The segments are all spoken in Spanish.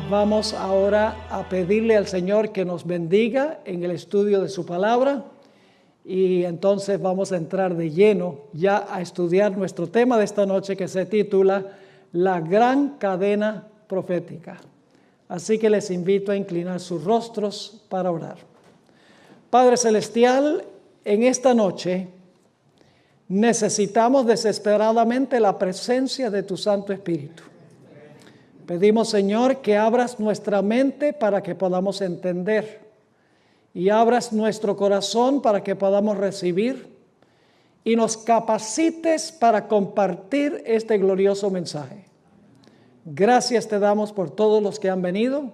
Vamos ahora a pedirle al Señor que nos bendiga en el estudio de su palabra y entonces vamos a entrar de lleno ya a estudiar nuestro tema de esta noche, que se titula La Gran Cadena Profética. Así que les invito a inclinar sus rostros para orar. Padre Celestial, en esta noche necesitamos desesperadamente la presencia de tu Santo Espíritu. Pedimos, Señor, que abras nuestra mente para que podamos entender y abras nuestro corazón para que podamos recibir y nos capacites para compartir este glorioso mensaje. Gracias te damos por todos los que han venido.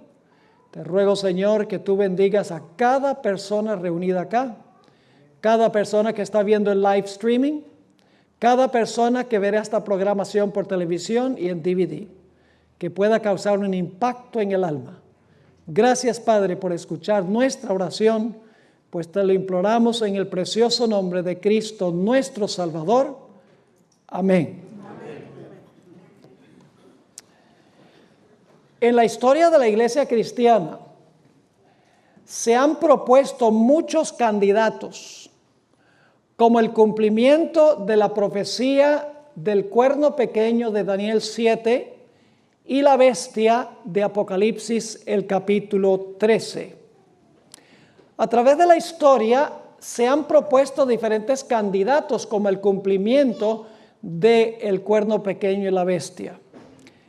Te ruego, Señor, que tú bendigas a cada persona reunida acá, cada persona que está viendo el live streaming, cada persona que verá esta programación por televisión y en DVD, que pueda causar un impacto en el alma. Gracias, Padre, por escuchar nuestra oración, pues te lo imploramos en el precioso nombre de Cristo, nuestro Salvador. Amén. En la historia de la iglesia cristiana se han propuesto muchos candidatos, como el cumplimiento de la profecía del cuerno pequeño de Daniel 7 y la bestia de Apocalipsis, el capítulo 13. A través de la historia se han propuesto diferentes candidatos como el cumplimiento del cuerno pequeño y la bestia.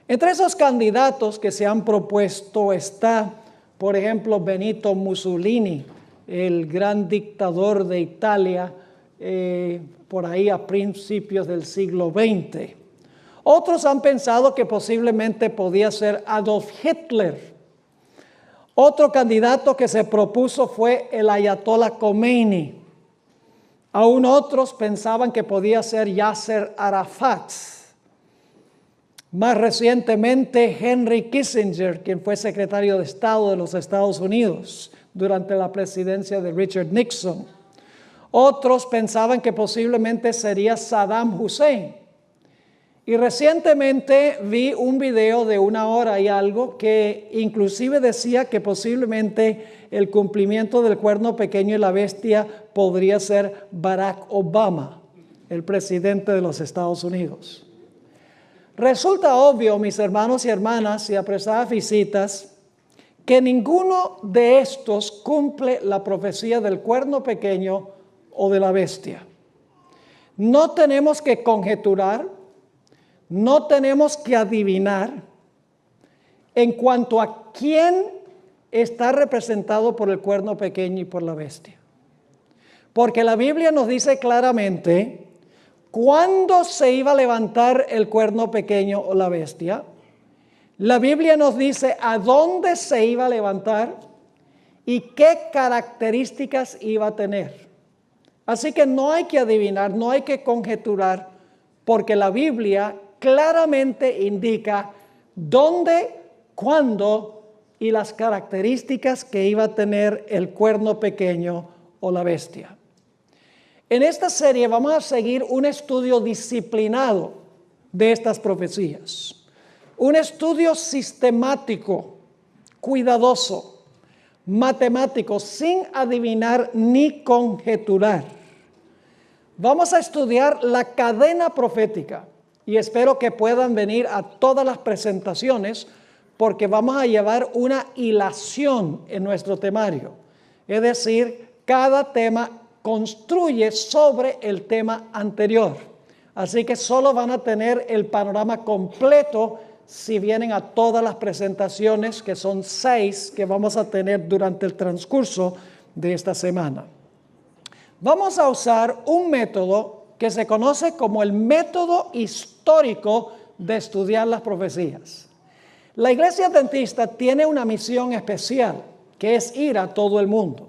Entre esos candidatos que se han propuesto está, por ejemplo, Benito Mussolini, el gran dictador de Italia, por ahí a principios del siglo XX. Otros han pensado que posiblemente podía ser Adolf Hitler. Otro candidato que se propuso fue el Ayatollah Khomeini. Aún otros pensaban que podía ser Yasser Arafat. Más recientemente, Henry Kissinger, quien fue secretario de Estado de los Estados Unidos durante la presidencia de Richard Nixon. Otros pensaban que posiblemente sería Saddam Hussein. Y recientemente vi un video de 1 hora y algo que inclusive decía que posiblemente el cumplimiento del cuerno pequeño y la bestia podría ser Barack Obama, el presidente de los Estados Unidos. Resulta obvio, mis hermanos y hermanas y apresadas visitas, que ninguno de estos cumple la profecía del cuerno pequeño o de la bestia. No tenemos que conjeturar, no tenemos que adivinar en cuanto a quién está representado por el cuerno pequeño y por la bestia. Porque la Biblia nos dice claramente cuándo se iba a levantar el cuerno pequeño o la bestia. La Biblia nos dice a dónde se iba a levantar y qué características iba a tener. Así que no hay que adivinar, no hay que conjeturar, porque la Biblia claramente indica dónde, cuándo y las características que iba a tener el cuerno pequeño o la bestia. En esta serie vamos a seguir un estudio disciplinado de estas profecías. Un estudio sistemático, cuidadoso, matemático, sin adivinar ni conjeturar. Vamos a estudiar la cadena profética y espero que puedan venir a todas las presentaciones porque vamos a llevar una hilación en nuestro temario. Es decir, cada tema construye sobre el tema anterior. Así que solo van a tener el panorama completo si vienen a todas las presentaciones, que son 6 que vamos a tener durante el transcurso de esta semana. Vamos a usar un método que se conoce como el método histórico de estudiar las profecías. La Iglesia Adventista tiene una misión especial, que es ir a todo el mundo.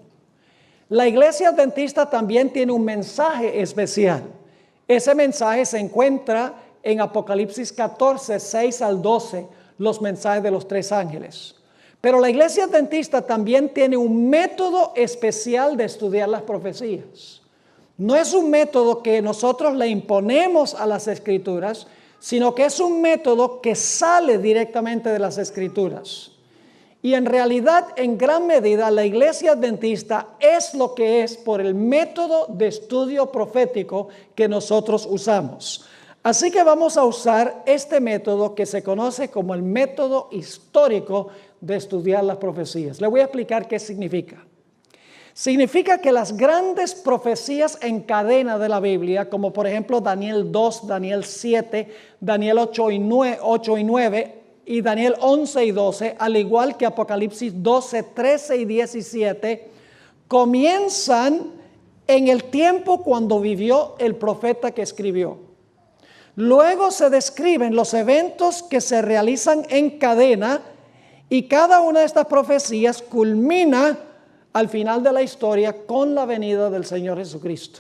La Iglesia Adventista también tiene un mensaje especial. Ese mensaje se encuentra en Apocalipsis 14, 6 al 12, los mensajes de los 3 ángeles. Pero la Iglesia Adventista también tiene un método especial de estudiar las profecías. No es un método que nosotros le imponemos a las Escrituras, sino que es un método que sale directamente de las Escrituras. Y en realidad, en gran medida, la iglesia adventista es lo que es por el método de estudio profético que nosotros usamos. Así que vamos a usar este método que se conoce como el método histórico de estudiar las profecías. Le voy a explicar qué significa. Significa que las grandes profecías en cadena de la Biblia, como por ejemplo Daniel 2, Daniel 7, Daniel 8 y 9 y Daniel 11 y 12, al igual que Apocalipsis 12, 13 y 17, comienzan en el tiempo cuando vivió el profeta que escribió. Luego se describen los eventos que se realizan en cadena y cada una de estas profecías culmina al final de la historia con la venida del Señor Jesucristo.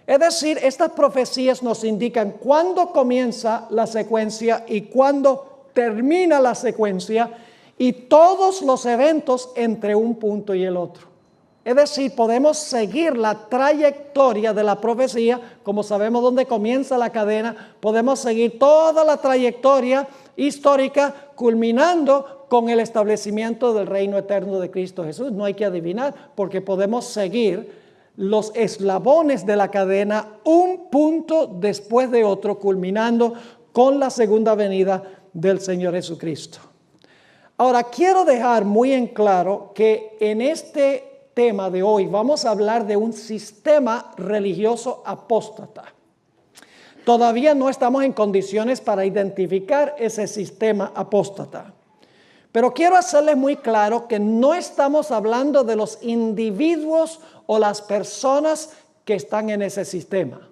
Es decir, estas profecías nos indican cuándo comienza la secuencia y cuándo termina la secuencia y todos los eventos entre un punto y el otro. Es decir, podemos seguir la trayectoria de la profecía, como sabemos dónde comienza la cadena, podemos seguir toda la trayectoria histórica culminando con el establecimiento del reino eterno de Cristo Jesús. No hay que adivinar porque podemos seguir los eslabones de la cadena un punto después de otro, culminando con la segunda venida del Señor Jesucristo. Ahora, quiero dejar muy en claro que en este tema de hoy vamos a hablar de un sistema religioso apóstata. Todavía no estamos en condiciones para identificar ese sistema apóstata. Pero quiero hacerles muy claro que no estamos hablando de los individuos o las personas que están en ese sistema.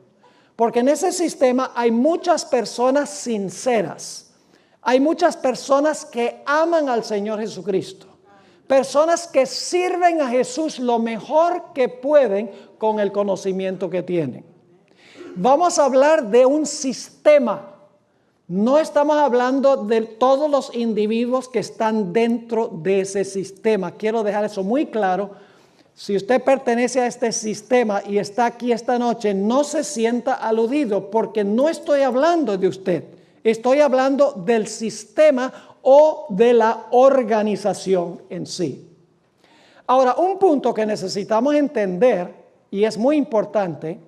Porque en ese sistema hay muchas personas sinceras. Hay muchas personas que aman al Señor Jesucristo. Personas que sirven a Jesús lo mejor que pueden con el conocimiento que tienen. Vamos a hablar de un sistema. No estamos hablando de todos los individuos que están dentro de ese sistema. Quiero dejar eso muy claro. Si usted pertenece a este sistema y está aquí esta noche, no se sienta aludido porque no estoy hablando de usted. Estoy hablando del sistema o de la organización en sí. Ahora, un punto que necesitamos entender, y es muy importante,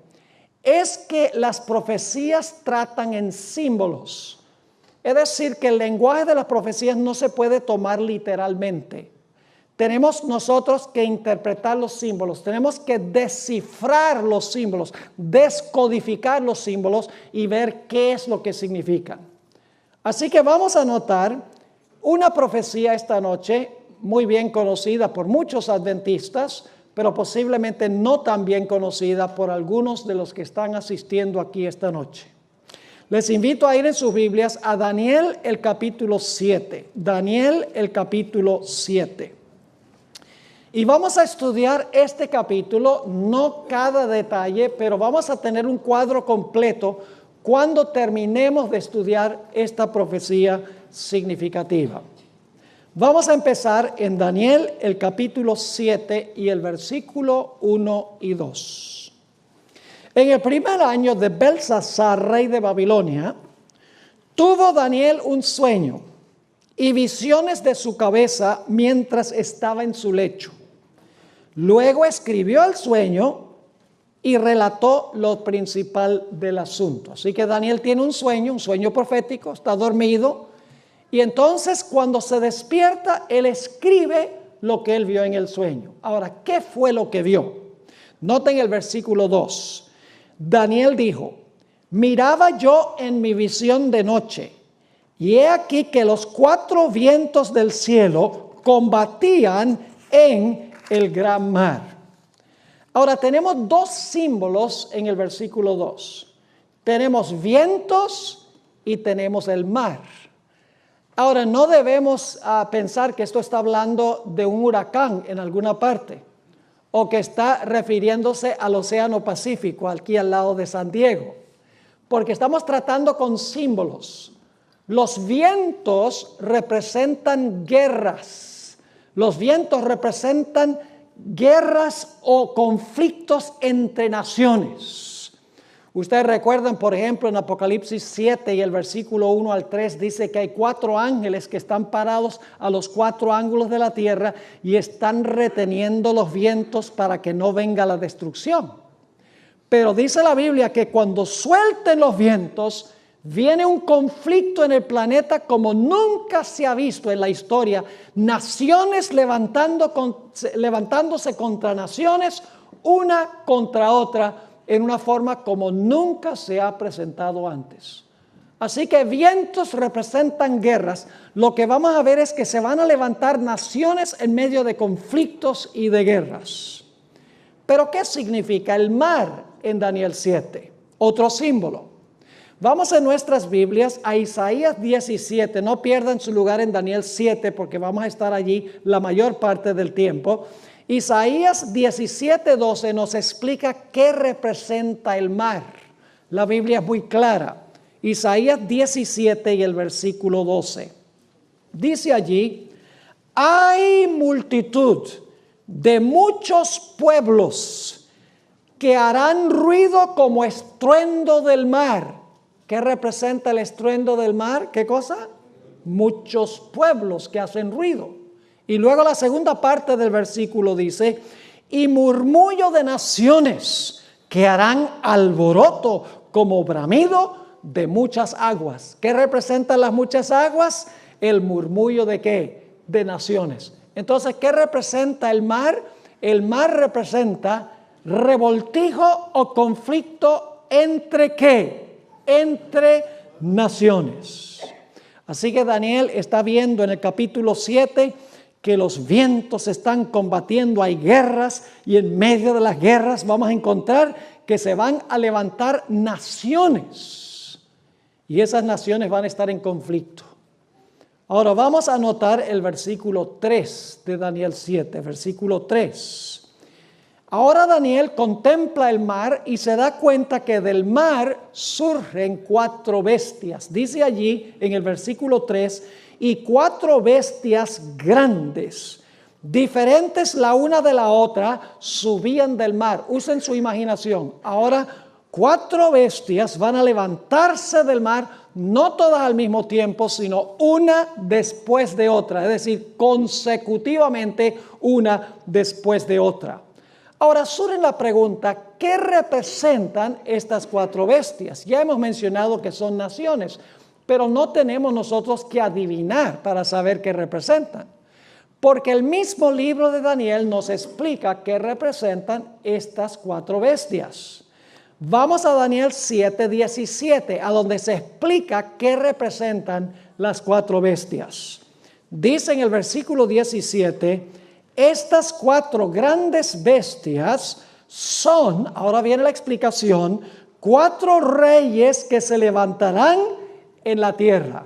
es que las profecías tratan en símbolos. Es decir, que el lenguaje de las profecías no se puede tomar literalmente. Tenemos nosotros que interpretar los símbolos, tenemos que descifrar los símbolos, descodificar los símbolos y ver qué es lo que significan. Así que vamos a notar una profecía esta noche muy bien conocida por muchos adventistas, pero posiblemente no tan bien conocida por algunos de los que están asistiendo aquí esta noche. Les invito a ir en sus Biblias a Daniel el capítulo 7. Daniel el capítulo 7. Y vamos a estudiar este capítulo, no cada detalle, pero vamos a tener un cuadro completo cuando terminemos de estudiar esta profecía significativa. Vamos a empezar en Daniel el capítulo 7 y el versículo 1 y 2. En el primer año de Belsasar, rey de Babilonia, tuvo Daniel un sueño y visiones de su cabeza mientras estaba en su lecho. Luego escribió el sueño y relató lo principal del asunto. Así que Daniel tiene un sueño profético, está dormido. Y entonces cuando se despierta, él escribe lo que él vio en el sueño. Ahora, ¿qué fue lo que vio? Noten el versículo 2. Daniel dijo, miraba yo en mi visión de noche, y he aquí que los 4 vientos del cielo combatían en el gran mar. Ahora tenemos 2 símbolos en el versículo 2. Tenemos vientos y tenemos el mar. Ahora no debemos pensar que esto está hablando de un huracán en alguna parte o que está refiriéndose al Océano Pacífico aquí al lado de San Diego, porque estamos tratando con símbolos. Los vientos representan guerras. Los vientos representan guerras o conflictos entre naciones. Ustedes recuerdan, por ejemplo, en Apocalipsis 7 y el versículo 1 al 3 dice que hay 4 ángeles que están parados a los 4 ángulos de la tierra y están reteniendo los vientos para que no venga la destrucción. Pero dice la Biblia que cuando suelten los vientos, viene un conflicto en el planeta como nunca se ha visto en la historia. Naciones levantándose contra naciones, una contra otra, en una forma como nunca se ha presentado antes. Así que vientos representan guerras. Lo que vamos a ver es que se van a levantar naciones en medio de conflictos y de guerras. Pero ¿qué significa el mar en Daniel 7? Otro símbolo. Vamos en nuestras Biblias a Isaías 17. No pierdan su lugar en Daniel 7 porque vamos a estar allí la mayor parte del tiempo. Isaías 17:12 nos explica qué representa el mar. La Biblia es muy clara. Isaías 17 y el versículo 12. Dice allí, hay multitud de muchos pueblos que harán ruido como estruendo del mar. ¿Qué representa el estruendo del mar? ¿Qué cosa? Muchos pueblos que hacen ruido. Y luego la segunda parte del versículo dice, y murmullo de naciones que harán alboroto como bramido de muchas aguas. ¿Qué representan las muchas aguas? El murmullo ¿de qué? De naciones. Entonces, ¿qué representa el mar? El mar representa revoltijo o conflicto entre ¿qué? Entre naciones. Así que Daniel está viendo en el capítulo 7 que los vientos están combatiendo, hay guerras y en medio de las guerras vamos a encontrar que se van a levantar naciones y esas naciones van a estar en conflicto. Ahora vamos a notar el versículo 3 de Daniel 7, versículo 3. Ahora Daniel contempla el mar y se da cuenta que del mar surgen 4 bestias. Dice allí en el versículo 3, y 4 bestias grandes, diferentes la una de la otra, subían del mar. Usen su imaginación. Ahora 4 bestias van a levantarse del mar, no todas al mismo tiempo, sino una después de otra, es decir, consecutivamente una después de otra. Ahora surge la pregunta, ¿qué representan estas 4 bestias? Ya hemos mencionado que son naciones, pero no tenemos nosotros que adivinar para saber qué representan. Porque el mismo libro de Daniel nos explica qué representan estas 4 bestias. Vamos a Daniel 7:17, a donde se explica qué representan las 4 bestias. Dice en el versículo 17, estas 4 grandes bestias son, ahora viene la explicación, 4 reyes que se levantarán en la tierra.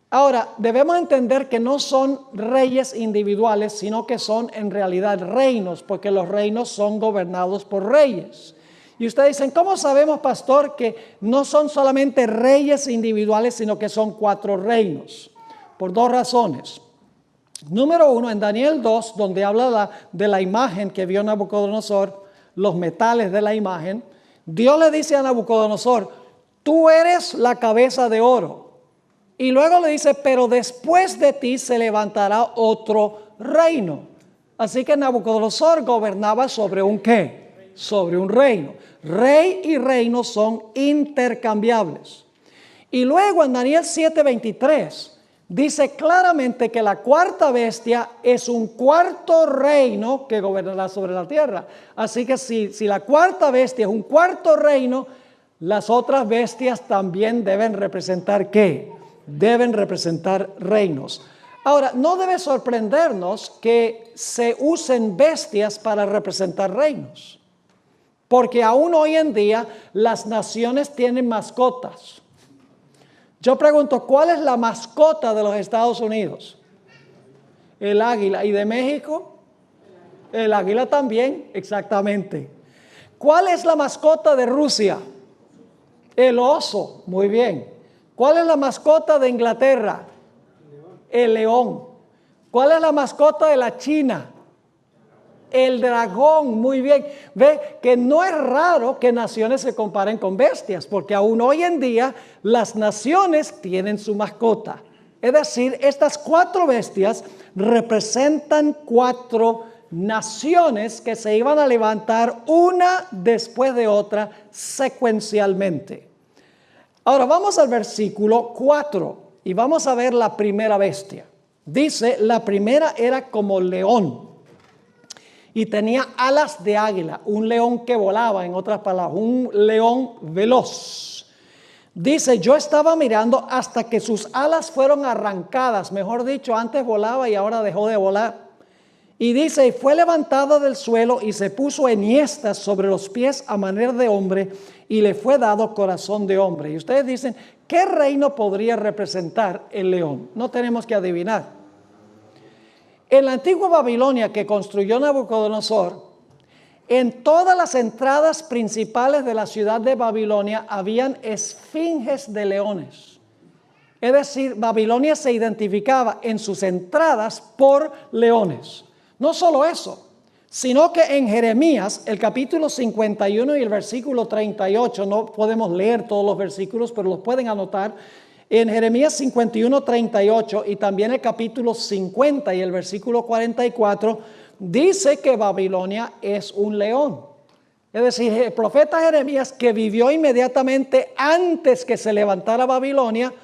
Ahora, debemos entender que no son reyes individuales, sino que son en realidad reinos, porque los reinos son gobernados por reyes. Y ustedes dicen, ¿cómo sabemos, pastor, que no son solamente reyes individuales, sino que son 4 reinos? Por 2 razones. Número 1, en Daniel 2, donde habla de la imagen que vio Nabucodonosor, los metales de la imagen, Dios le dice a Nabucodonosor, tú eres la cabeza de oro. Y luego le dice, pero después de ti se levantará otro reino. Así que Nabucodonosor gobernaba sobre un ¿qué? Sobre un reino. Rey y reino son intercambiables. Y luego en Daniel 7:23 dice claramente que la 4ª bestia es un 4º reino que gobernará sobre la tierra. Así que si la 4ª bestia es un 4º reino, las otras bestias también deben representar ¿qué? Deben representar reinos. Ahora, no debe sorprendernos que se usen bestias para representar reinos, porque aún hoy en día las naciones tienen mascotas. Yo pregunto, ¿cuál es la mascota de los Estados Unidos? El águila. ¿Y de México? El águila también, exactamente. ¿Cuál es la mascota de Rusia? El oso, muy bien. ¿Cuál es la mascota de Inglaterra? El león. ¿Cuál es la mascota de la China? El dragón, muy bien. Ve que no es raro que naciones se comparen con bestias, porque aún hoy en día las naciones tienen su mascota. Es decir, estas 4 bestias representan 4 naciones que se iban a levantar una después de otra secuencialmente. Ahora vamos al versículo 4 y vamos a ver la primera bestia. Dice, la primera era como león y tenía alas de águila, un león que volaba, en otras palabras, un león veloz. Dice, yo estaba mirando hasta que sus alas fueron arrancadas, mejor dicho, antes volaba y ahora dejó de volar. Y dice, y fue levantado del suelo y se puso enhiestas sobre los pies a manera de hombre y le fue dado corazón de hombre. Y ustedes dicen, ¿qué reino podría representar el león? No tenemos que adivinar. En la antigua Babilonia que construyó Nabucodonosor, en todas las entradas principales de la ciudad de Babilonia habían esfinges de leones. Es decir, Babilonia se identificaba en sus entradas por leones. No solo eso, sino que en Jeremías, el capítulo 51 y el versículo 38, no podemos leer todos los versículos, pero los pueden anotar. En Jeremías 51, 38 y también el capítulo 50 y el versículo 44, dice que Babilonia es un león. Es decir, el profeta Jeremías, que vivió inmediatamente antes que se levantara Babilonia,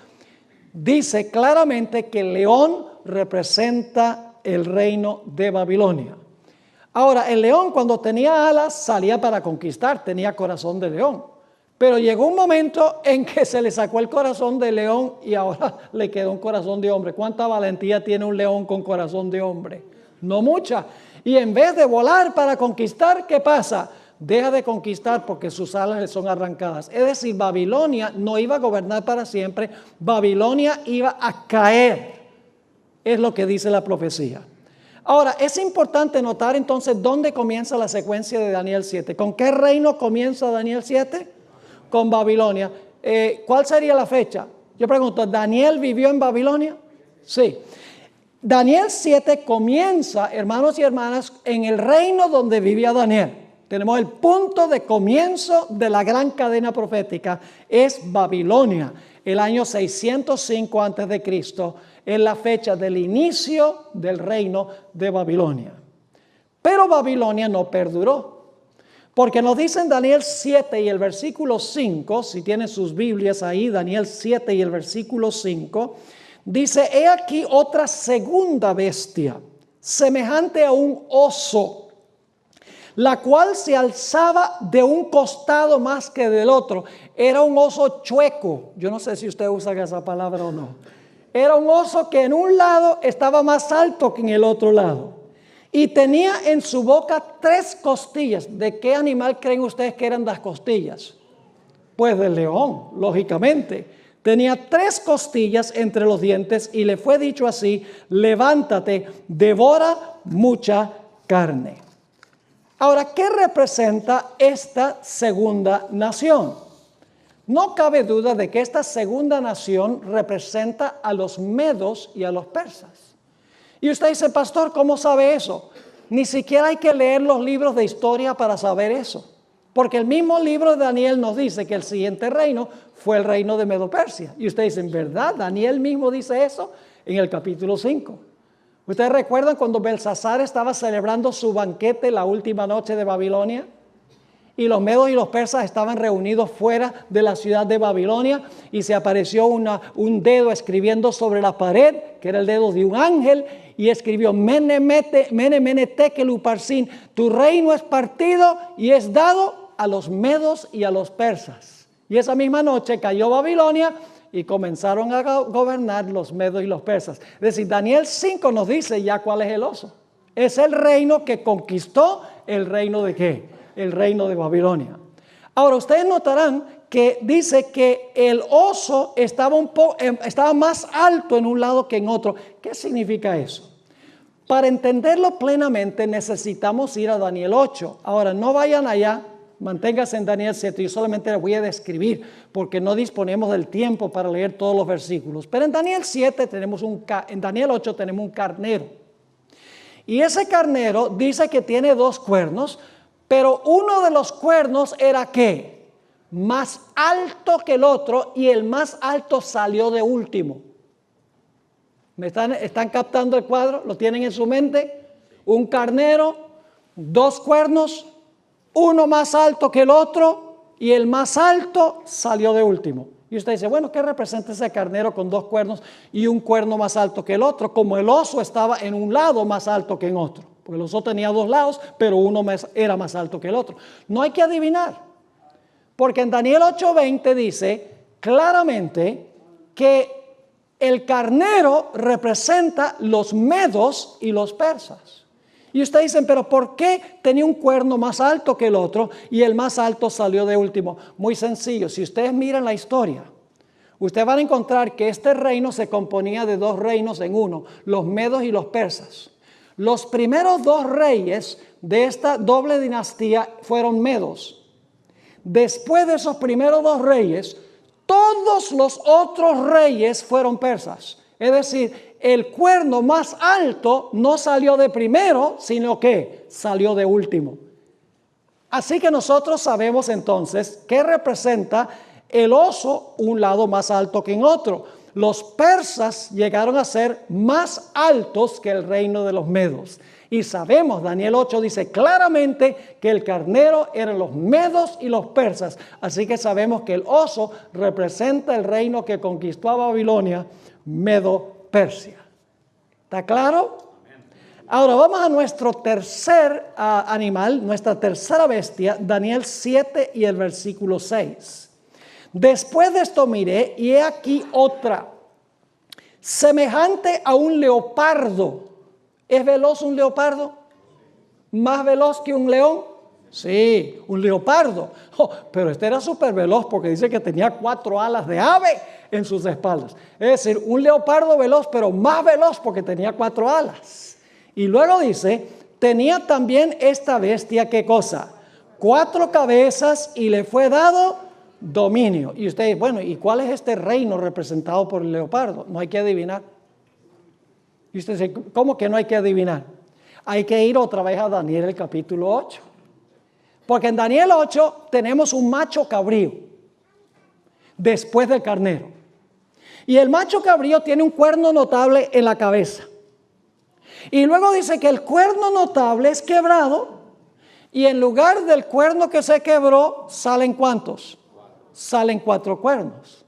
dice claramente que el león representa el reino de Babilonia. Ahora, el león cuando tenía alas salía para conquistar, tenía corazón de león. Pero llegó un momento en que se le sacó el corazón de león y ahora le quedó un corazón de hombre. ¿Cuánta valentía tiene un león con corazón de hombre? No mucha. Y en vez de volar para conquistar, ¿qué pasa? Deja de conquistar porque sus alas le son arrancadas. Es decir, Babilonia no iba a gobernar para siempre. Babilonia iba a caer. Es lo que dice la profecía. Ahora, es importante notar entonces dónde comienza la secuencia de Daniel 7. ¿Con qué reino comienza Daniel 7? Con Babilonia. ¿Cuál sería la fecha? Yo pregunto, ¿Daniel vivió en Babilonia? Sí. Daniel 7 comienza, hermanos y hermanas, en el reino donde vivía Daniel. Tenemos el punto de comienzo de la gran cadena profética, es Babilonia. El año 605 a.C. es la fecha del inicio del reino de Babilonia. Pero Babilonia no perduró. Porque nos dice en Daniel 7 y el versículo 5, si tienen sus Biblias ahí, Daniel 7 y el versículo 5, dice, he aquí otra segunda bestia, semejante a un oso, la cual se alzaba de un costado más que del otro. Era un oso chueco. Yo no sé si usted usa esa palabra o no. Era un oso que en un lado estaba más alto que en el otro lado. Y tenía en su boca 3 costillas. ¿De qué animal creen ustedes que eran las costillas? Pues del león, lógicamente. Tenía 3 costillas entre los dientes y le fue dicho así, levántate, devora mucha carne. Ahora, ¿qué representa esta segunda nación? No cabe duda de que esta segunda nación representa a los medos y a los persas. Y usted dice, pastor, ¿cómo sabe eso? Ni siquiera hay que leer los libros de historia para saber eso. Porque el mismo libro de Daniel nos dice que el siguiente reino fue el reino de Medo-Persia. Y ustedes dicen, ¿verdad? Daniel mismo dice eso en el capítulo 5. ¿Ustedes recuerdan cuando Belsasar estaba celebrando su banquete la última noche de Babilonia? Y los medos y los persas estaban reunidos fuera de la ciudad de Babilonia y se apareció un dedo escribiendo sobre la pared, que era el dedo de un ángel, y escribió, Mene, mene, tekel uparsin, tu reino es partido y es dado a los medos y a los persas. Y esa misma noche cayó Babilonia y comenzaron a gobernar los medos y los persas. Es decir, Daniel 5 nos dice ya cuál es el oso. Es el reino que conquistó el reino de ¿qué? El reino de Babilonia. Ahora, ustedes notarán que dice que el oso estaba más alto en un lado que en otro. ¿Qué significa eso? Para entenderlo plenamente necesitamos ir a Daniel 8. Ahora, no vayan allá, manténganse en Daniel 7. Yo solamente les voy a describir porque no disponemos del tiempo para leer todos los versículos. Pero en Daniel 7 en Daniel 8 tenemos un carnero. Y ese carnero dice que tiene 2 cuernos, pero uno de los cuernos era ¿qué? Más alto que el otro, y el más alto salió de último. ¿Me están captando el cuadro? ¿Lo tienen en su mente? Un carnero, 2 cuernos, uno más alto que el otro, y el más alto salió de último. Y usted dice, bueno, ¿qué representa ese carnero con 2 cuernos y un cuerno más alto que el otro? Como el oso estaba en un lado más alto que en otro. Porque el oso tenía 2 lados, pero uno era más alto que el otro. No hay que adivinar. Porque en Daniel 8:20 dice claramente que el carnero representa los medos y los persas. Y ustedes dicen, pero ¿por qué tenía un cuerno más alto que el otro y el más alto salió de último? Muy sencillo, si ustedes miran la historia, ustedes van a encontrar que este reino se componía de 2 reinos en uno, los medos y los persas. Los primeros 2 reyes de esta doble dinastía fueron medos. Después de esos primeros 2 reyes, todos los otros reyes fueron persas. Es decir, el cuerno más alto no salió de primero, sino que salió de último. Así que nosotros sabemos entonces que representa el oso un lado más alto que en otro. Los persas llegaron a ser más altos que el reino de los medos. Y sabemos, Daniel 8 dice claramente que el carnero eran los medos y los persas. Así que sabemos que el oso representa el reino que conquistó a Babilonia, Medo-Persia. ¿Está claro? Ahora vamos a nuestro tercer animal, nuestra tercera bestia, Daniel 7 y el versículo 6. Después de esto miré y he aquí otra, semejante a un leopardo. ¿Es veloz un leopardo? ¿Más veloz que un león? Sí, un leopardo. Pero este era súper veloz porque dice que tenía 4 alas de ave en sus espaldas. Es decir, un leopardo veloz, pero más veloz porque tenía 4 alas. Y luego dice, tenía también esta bestia, ¿qué cosa? 4 cabezas y le fue dado dominio. Y ustedes, bueno, ¿y cuál es este reino representado por el leopardo? No hay que adivinar. Y usted dice, ¿cómo que no hay que adivinar? Hay que ir otra vez a Daniel el capítulo 8. Porque en Daniel 8 tenemos un macho cabrío después del carnero. Y el macho cabrío tiene un cuerno notable en la cabeza. Y luego dice que el cuerno notable es quebrado y en lugar del cuerno que se quebró, ¿salen cuántos? Salen 4 cuernos.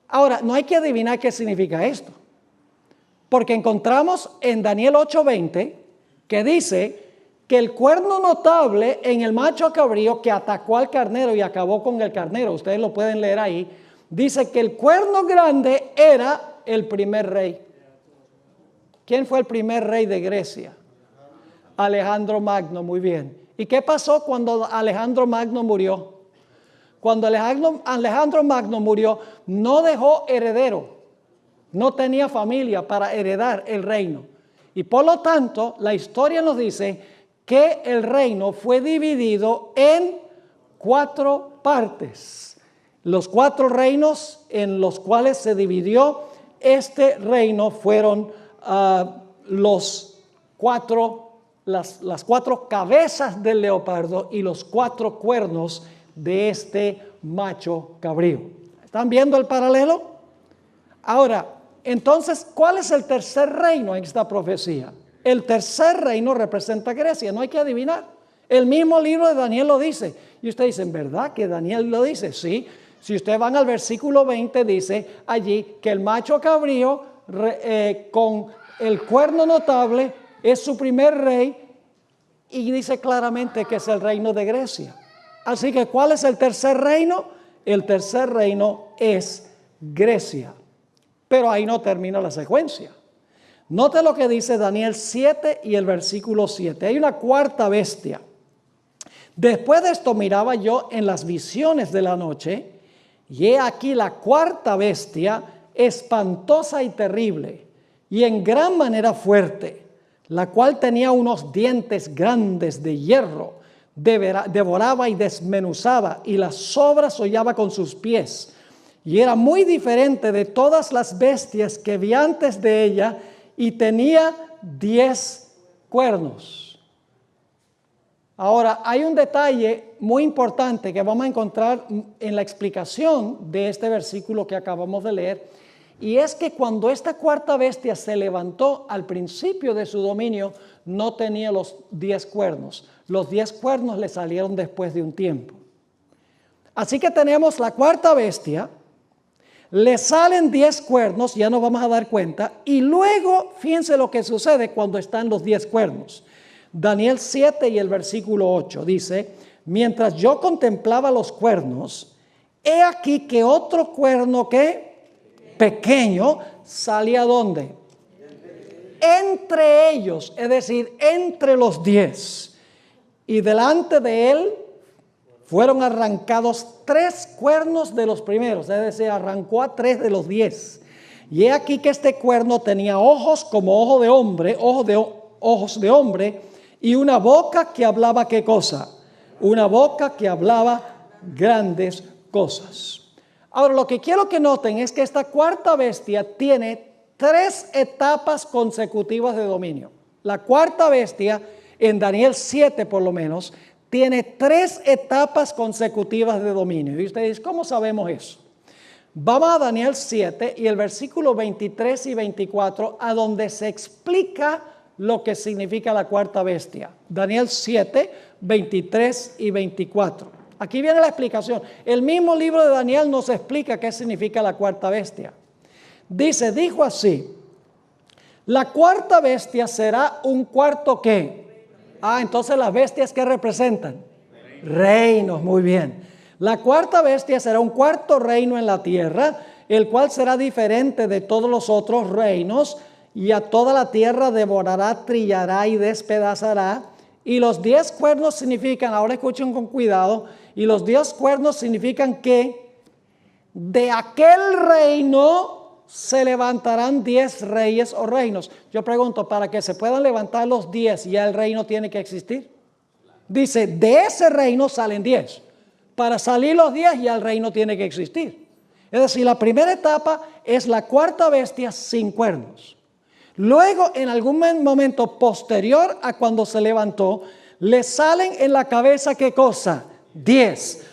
Ahora, no hay que adivinar qué significa esto. Porque encontramos en Daniel 8:20 que dice que el cuerno notable en el macho cabrío que atacó al carnero y acabó con el carnero, ustedes lo pueden leer ahí, dice que el cuerno grande era el primer rey. ¿Quién fue el primer rey de Grecia? Alejandro Magno, muy bien. ¿Y qué pasó cuando Alejandro Magno murió? Cuando Alejandro Magno murió, no dejó heredero, no tenía familia para heredar el reino. Y por lo tanto, la historia nos dice que el reino fue dividido en 4 partes. Los 4 reinos en los cuales se dividió este reino fueron las 4 cabezas del leopardo y los 4 cuernos de este macho cabrío. ¿Están viendo el paralelo? Ahora, entonces, ¿cuál es el tercer reino en esta profecía? El tercer reino representa a Grecia, no hay que adivinar. El mismo libro de Daniel lo dice. Y ustedes dicen, ¿verdad que Daniel lo dice? Sí. Si ustedes van al versículo 20, dice allí que el macho cabrío con el cuerno notable es su primer rey y dice claramente que es el reino de Grecia. Así que, ¿cuál es el tercer reino? El tercer reino es Grecia. Pero ahí no termina la secuencia. Note lo que dice Daniel 7 y el versículo 7. Hay una cuarta bestia. Después de esto miraba yo en las visiones de la noche, y he aquí la cuarta bestia, espantosa y terrible, y en gran manera fuerte, la cual tenía unos dientes grandes de hierro, devoraba y desmenuzaba, y las sobras hollaba con sus pies, y era muy diferente de todas las bestias que vi antes de ella, y tenía 10 cuernos. Ahora, hay un detalle muy importante que vamos a encontrar en la explicación de este versículo que acabamos de leer, y es que cuando esta cuarta bestia se levantó al principio de su dominio, no tenía los 10 cuernos. Los 10 cuernos le salieron después de un tiempo. Así que tenemos la cuarta bestia, le salen 10 cuernos, ya nos vamos a dar cuenta, y luego fíjense lo que sucede cuando están los 10 cuernos. Daniel 7 y el versículo 8 dice: mientras yo contemplaba los cuernos, he aquí que otro cuerno que pequeño salía ¿dónde? Entre ellos, es decir, entre los 10. Y delante de él fueron arrancados 3 cuernos de los primeros, es decir, arrancó a 3 de los 10. Y he aquí que este cuerno tenía ojos como ojo de hombre, ojos de hombre, y una boca que hablaba ¿qué cosa? Una boca que hablaba grandes cosas. Ahora, lo que quiero que noten es que esta cuarta bestia tiene 3 etapas consecutivas de dominio. La cuarta bestia, en Daniel 7 por lo menos, tiene 3 etapas consecutivas de dominio. Y ustedes, ¿cómo sabemos eso? Vamos a Daniel 7 y el versículo 23 y 24, a donde se explica lo que significa la cuarta bestia. Daniel 7, 23 y 24. Aquí viene la explicación. El mismo libro de Daniel nos explica qué significa la cuarta bestia. Dice, dijo así: la cuarta bestia será un cuarto ¿qué? Entonces las bestias ¿qué representan? Reinos, muy bien. La cuarta bestia será un cuarto reino en la tierra, el cual será diferente de todos los otros reinos, y a toda la tierra devorará, trillará y despedazará. Y los 10 cuernos significan, ahora escuchen con cuidado, y los 10 cuernos significan que de aquel reino se levantarán 10 reyes o reinos. Yo pregunto, para que se puedan levantar los 10, ¿ya el reino tiene que existir? Dice, de ese reino salen 10. Para salir los 10, ya el reino tiene que existir. Es decir, la primera etapa es la cuarta bestia sin cuernos. Luego, en algún momento posterior a cuando se levantó, le salen en la cabeza ¿qué cosa? 10.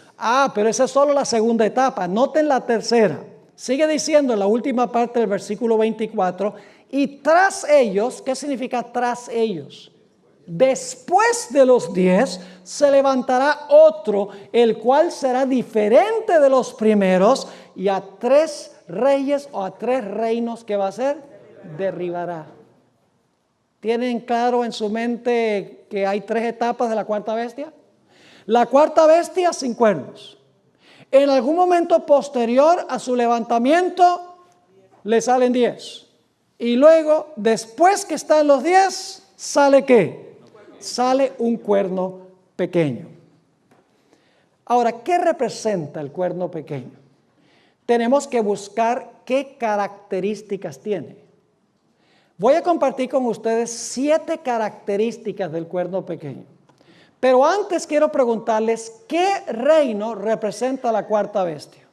Pero esa es solo la segunda etapa. Noten la tercera. Sigue diciendo en la última parte del versículo 24, y tras ellos, ¿qué significa tras ellos? Después de los 10 se levantará otro, el cual será diferente de los primeros, y a 3 reyes o a 3 reinos que va a ser, derribará. ¿Tienen claro en su mente que hay 3 etapas de la cuarta bestia? La cuarta bestia sin cuernos. En algún momento posterior a su levantamiento le salen 10. Y luego, después que están los 10, ¿sale qué? Sale un cuerno pequeño. Ahora, ¿qué representa el cuerno pequeño? Tenemos que buscar qué características tiene. Voy a compartir con ustedes 7 características del cuerno pequeño. Pero antes quiero preguntarles, ¿qué reino representa la cuarta bestia?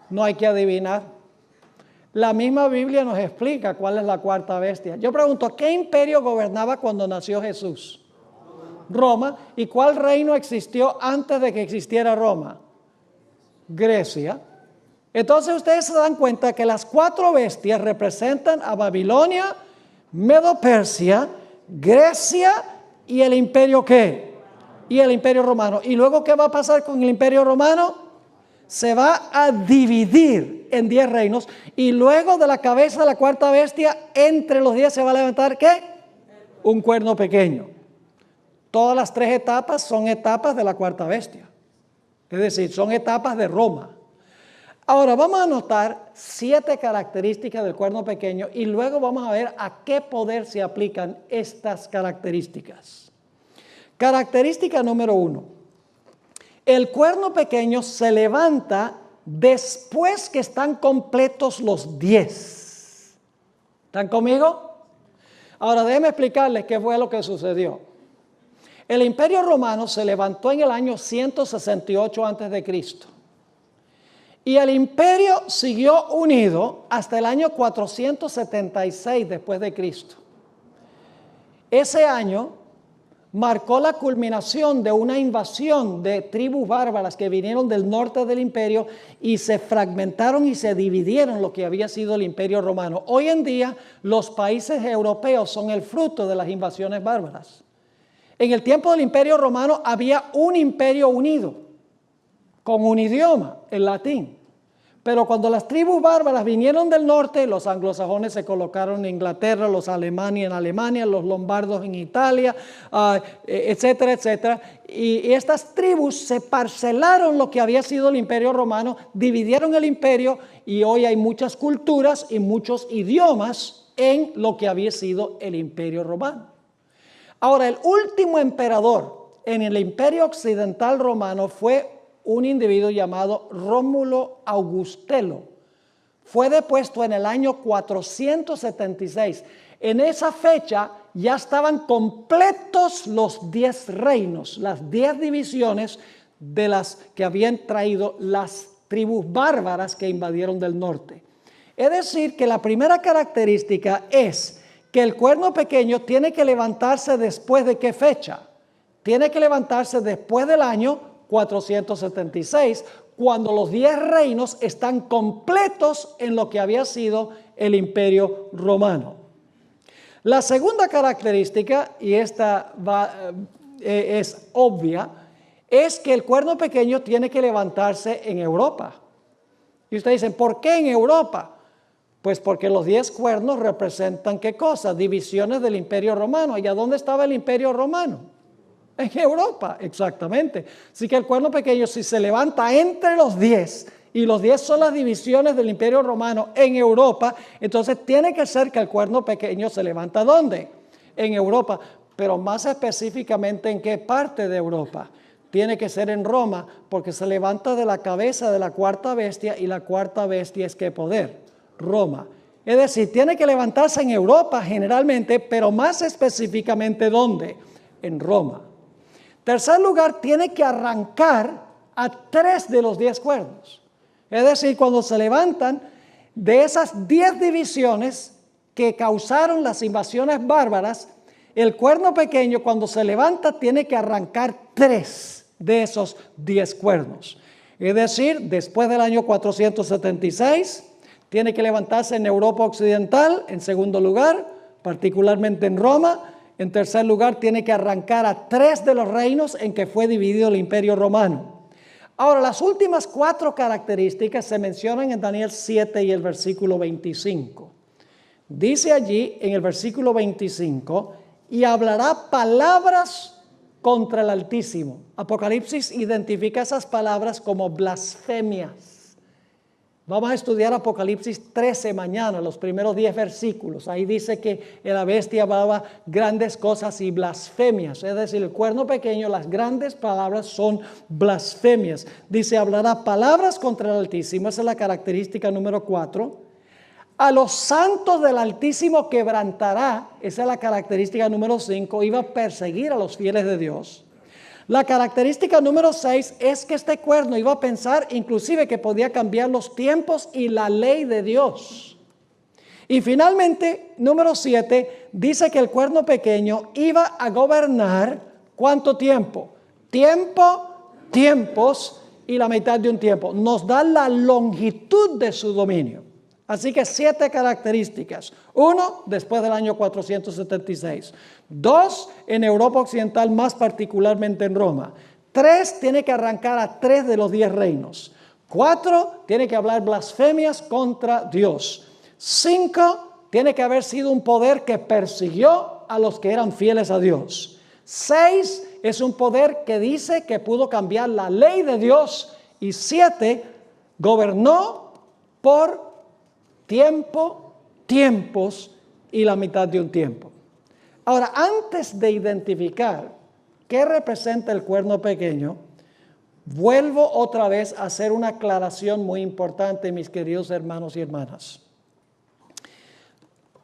No hay que adivinar. La misma Biblia nos explica cuál es la cuarta bestia. Yo pregunto, ¿qué imperio gobernaba cuando nació Jesús? Roma. ¿Y cuál reino existió antes de que existiera Roma? Grecia. Entonces ustedes se dan cuenta que las 4 bestias representan a Babilonia, Medo-Persia, Grecia y el imperio ¿qué? Y el imperio romano. ¿Y luego qué va a pasar con el imperio romano? Se va a dividir en 10 reinos, y luego de la cabeza de la cuarta bestia, entre los 10 se va a levantar ¿qué? Un cuerno pequeño. Todas las 3 etapas son etapas de la cuarta bestia. Es decir, son etapas de Roma. Ahora vamos a notar 7 características del cuerno pequeño y luego vamos a ver a qué poder se aplican estas características. Característica número 1. El cuerno pequeño se levanta después que están completos los 10. ¿Están conmigo? Ahora déjenme explicarles qué fue lo que sucedió. El imperio romano se levantó en el año 168 a.C. Y el imperio siguió unido hasta el año 476 después de Cristo. ese año marcó la culminación de una invasión de tribus bárbaras que vinieron del norte del imperio y se fragmentaron y se dividieron lo que había sido el imperio romano. Hoy en día los países europeos son el fruto de las invasiones bárbaras. En el tiempo del imperio romano había un imperio unido, con un idioma, el latín. Pero cuando las tribus bárbaras vinieron del norte, los anglosajones se colocaron en Inglaterra, los alemanes en Alemania, los lombardos en Italia, etcétera, etcétera. Y estas tribus se parcelaron lo que había sido el imperio romano, dividieron el imperio y hoy hay muchas culturas y muchos idiomas en lo que había sido el imperio romano. Ahora, el último emperador en el imperio occidental romano fue un individuo llamado Rómulo Augustelo. Fue depuesto en el año 476. En esa fecha ya estaban completos los 10 reinos, las 10 divisiones de las que habían traído las tribus bárbaras que invadieron del norte. Es decir, que la primera característica es que el cuerno pequeño tiene que levantarse después de qué fecha. Tiene que levantarse después del año 476, cuando los 10 reinos están completos en lo que había sido el imperio romano. La segunda característica, y esta es obvia, es que el cuerno pequeño tiene que levantarse en Europa. Y ustedes dicen, ¿por qué en Europa? Pues porque los 10 cuernos representan ¿qué cosa? Divisiones del imperio romano. ¿Y a dónde estaba el imperio romano? En Europa, exactamente. Así que el cuerno pequeño, si se levanta entre los 10, y los 10 son las divisiones del imperio romano en Europa, entonces tiene que ser que el cuerno pequeño se levanta ¿dónde? En Europa, pero más específicamente ¿en qué parte de Europa? Tiene que ser en Roma, porque se levanta de la cabeza de la cuarta bestia, y la cuarta bestia es ¿qué poder? Roma. Es decir, tiene que levantarse en Europa generalmente, pero más específicamente ¿dónde? En Roma. Tercer lugar, tiene que arrancar a 3 de los 10 cuernos. Es decir, cuando se levantan de esas 10 divisiones que causaron las invasiones bárbaras, el cuerno pequeño cuando se levanta tiene que arrancar 3 de esos 10 cuernos. Es decir, después del año 476, tiene que levantarse en Europa Occidental, en segundo lugar, particularmente en Roma. En tercer lugar, tiene que arrancar a 3 de los reinos en que fue dividido el imperio romano. Ahora, las últimas 4 características se mencionan en Daniel 7 y el versículo 25. Dice allí en el versículo 25, y hablará palabras contra el Altísimo. Apocalipsis identifica esas palabras como blasfemias. Vamos a estudiar Apocalipsis 13 mañana, los primeros 10 versículos. Ahí dice que la bestia hablaba grandes cosas y blasfemias. Es decir, el cuerno pequeño, las grandes palabras son blasfemias. Dice, hablará palabras contra el Altísimo. Esa es la característica número 4. A los santos del Altísimo quebrantará. Esa es la característica número 5. Iba a perseguir a los fieles de Dios. La característica número 6 es que este cuerno iba a pensar inclusive que podía cambiar los tiempos y la ley de Dios. Y finalmente, número 7, dice que el cuerno pequeño iba a gobernar ¿cuánto tiempo? Tiempos y la mitad de un tiempo. Nos da la longitud de su dominio. Así que 7 características. 1, después del año 476. 2, en Europa Occidental, más particularmente en Roma. 3, tiene que arrancar a 3 de los 10 reinos. 4, tiene que hablar blasfemias contra Dios. 5, tiene que haber sido un poder que persiguió a los que eran fieles a Dios. 6, es un poder que dice que pudo cambiar la ley de Dios. Y 7, gobernó por tiempos y la mitad de un tiempo. Ahora, antes de identificar qué representa el cuerno pequeño, vuelvo otra vez a hacer una aclaración muy importante, mis queridos hermanos y hermanas.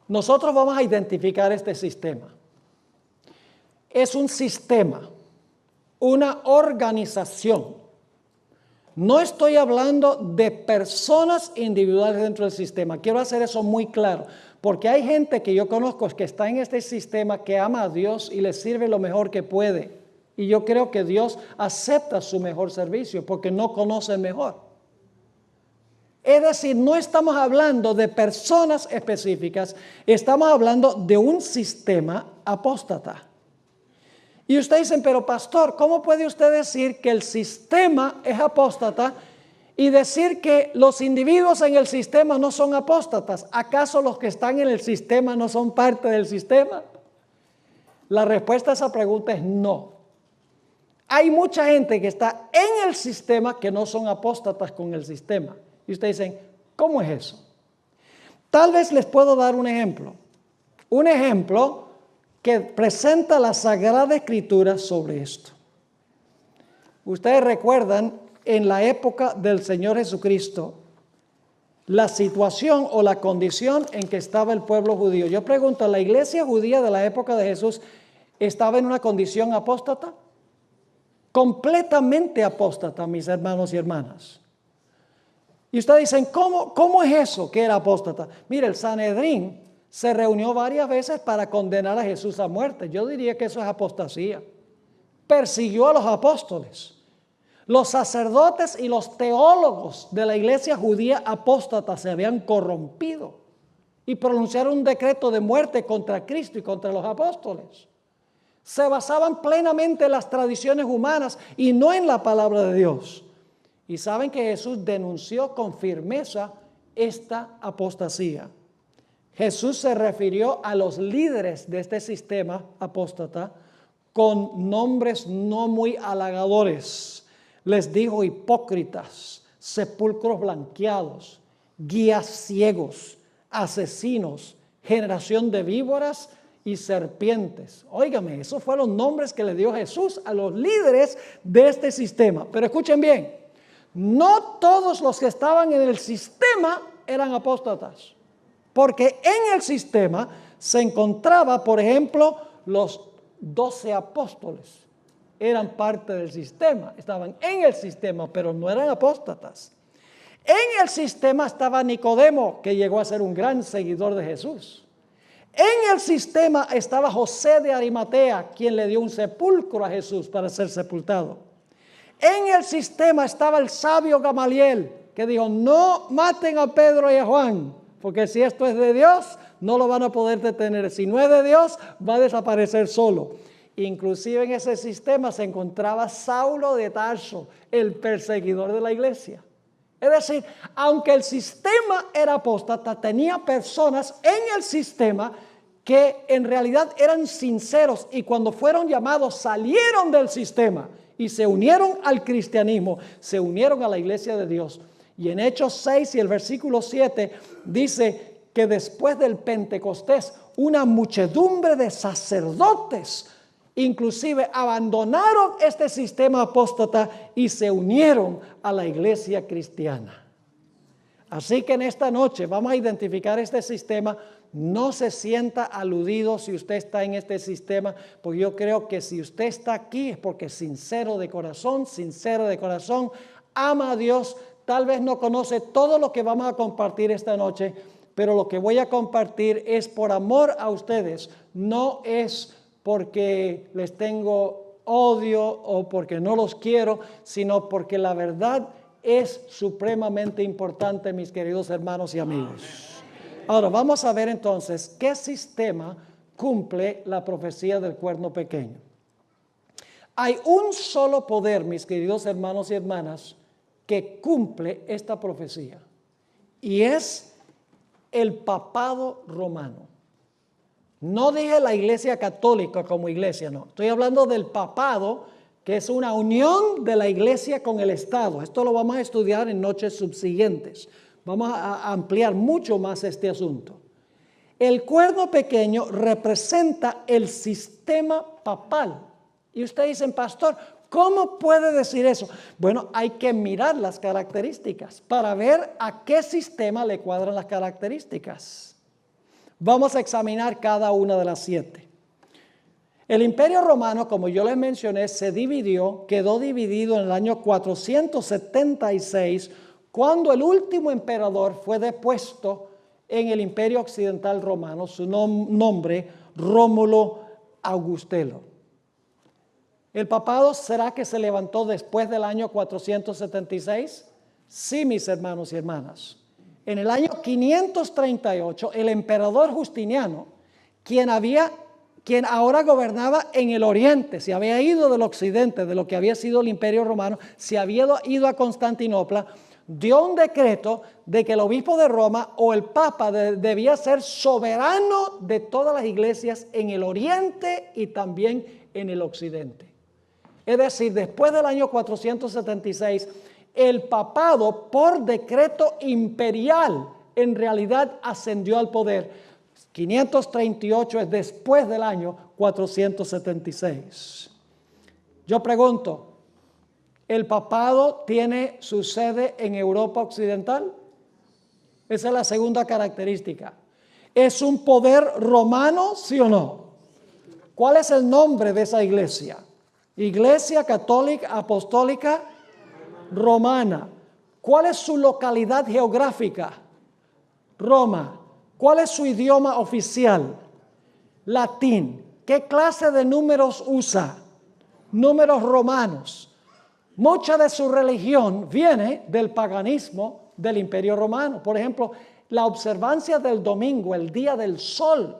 Nosotros vamos a identificar este sistema. Es un sistema, una organización. No estoy hablando de personas individuales dentro del sistema. Quiero hacer eso muy claro, Porque hay gente que yo conozco que está en este sistema que ama a Dios y le sirve lo mejor que puede. Y yo creo que Dios acepta su mejor servicio porque no conoce mejor. Es decir, no estamos hablando de personas específicas, estamos hablando de un sistema apóstata. Y ustedes dicen, pero pastor, ¿cómo puede usted decir que el sistema es apóstata y decir que los individuos en el sistema no son apóstatas? ¿Acaso los que están en el sistema no son parte del sistema? La respuesta a esa pregunta es no. Hay mucha gente que está en el sistema que no son apóstatas con el sistema. Y ustedes dicen, ¿cómo es eso? Tal vez les puedo dar un ejemplo. Un ejemplo que presenta la Sagrada Escritura sobre esto. Ustedes recuerdan en la época del Señor Jesucristo la situación o la condición en que estaba el pueblo judío. Yo pregunto, ¿la iglesia judía de la época de Jesús estaba en una condición apóstata? Completamente apóstata, mis hermanos y hermanas. Y ustedes dicen, ¿cómo es eso que era apóstata? Mire, el Sanedrín se reunió varias veces para condenar a Jesús a muerte. Yo diría que eso es apostasía. Persiguió a los apóstoles. Los sacerdotes y los teólogos de la iglesia judía apóstata se habían corrompido y pronunciaron un decreto de muerte contra Cristo y contra los apóstoles. Se basaban plenamente en las tradiciones humanas y no en la palabra de Dios. Y saben que Jesús denunció con firmeza esta apostasía. Jesús se refirió a los líderes de este sistema apóstata con nombres no muy halagadores. Les dijo hipócritas, sepulcros blanqueados, guías ciegos, asesinos, generación de víboras y serpientes. Óigame, esos fueron nombres que le dio Jesús a los líderes de este sistema. Pero escuchen bien, no todos los que estaban en el sistema eran apóstatas. Porque en el sistema se encontraba, por ejemplo, los 12 apóstoles. Eran parte del sistema, estaban en el sistema, pero no eran apóstatas. En el sistema estaba Nicodemo, que llegó a ser un gran seguidor de Jesús. En el sistema estaba José de Arimatea, quien le dio un sepulcro a Jesús para ser sepultado. En el sistema estaba el sabio Gamaliel, que dijo, no maten a Pedro y a Juan, porque si esto es de Dios, no lo van a poder detener. Si no es de Dios, va a desaparecer solo. Inclusive en ese sistema se encontraba Saulo de Tarso, el perseguidor de la iglesia. Es decir, aunque el sistema era apóstata, tenía personas en el sistema que en realidad eran sinceros y cuando fueron llamados salieron del sistema y se unieron al cristianismo, se unieron a la iglesia de Dios. Y en Hechos 6 y el versículo 7 dice que después del Pentecostés una muchedumbre de sacerdotes inclusive abandonaron este sistema apóstata y se unieron a la iglesia cristiana. Así que en esta noche vamos a identificar este sistema. No se sienta aludido si usted está en este sistema, porque yo creo que si usted está aquí es porque sincero de corazón, ama a Dios. Tal vez no conoce todo lo que vamos a compartir esta noche, pero lo que voy a compartir es por amor a ustedes, no es porque les tengo odio o porque no los quiero, sino porque la verdad es supremamente importante, mis queridos hermanos y amigos. Ahora vamos a ver entonces qué sistema cumple la profecía del cuerno pequeño. Hay un solo poder, mis queridos hermanos y hermanas, que cumple esta profecía, y es el papado romano. No dije la iglesia católica como iglesia, no. Estoy hablando del papado, que es una unión de la iglesia con el Estado. Esto lo vamos a estudiar en noches subsiguientes. Vamos a ampliar mucho más este asunto. El cuerno pequeño representa el sistema papal. Y ustedes dicen, pastor, ¿cómo puede decir eso? Bueno, hay que mirar las características para ver a qué sistema le cuadran las características. Vamos a examinar cada una de las 7. El Imperio Romano, como yo les mencioné, quedó dividido en el año 476, cuando el último emperador fue depuesto en el Imperio Occidental Romano, su nombre Rómulo Augustelo. ¿El papado será que se levantó después del año 476? Sí, mis hermanos y hermanas. En el año 538, el emperador Justiniano, quien ahora gobernaba en el oriente, se había ido del occidente, de lo que había sido el Imperio Romano, se había ido a Constantinopla, dio un decreto de que el obispo de Roma o el papa debía ser soberano de todas las iglesias en el oriente y también en el occidente. Es decir, después del año 476, el papado por decreto imperial en realidad ascendió al poder. 538 es después del año 476. Yo pregunto, ¿el papado tiene su sede en Europa Occidental? Esa es la segunda característica. ¿Es un poder romano, sí o no? ¿Cuál es el nombre de esa iglesia? Iglesia Católica Apostólica Romana. ¿Cuál es su localidad geográfica? Roma. ¿Cuál es su idioma oficial? Latín. ¿Qué clase de números usa? Números romanos. Mucha de su religión viene del paganismo del Imperio Romano. Por ejemplo, la observancia del domingo, el día del sol,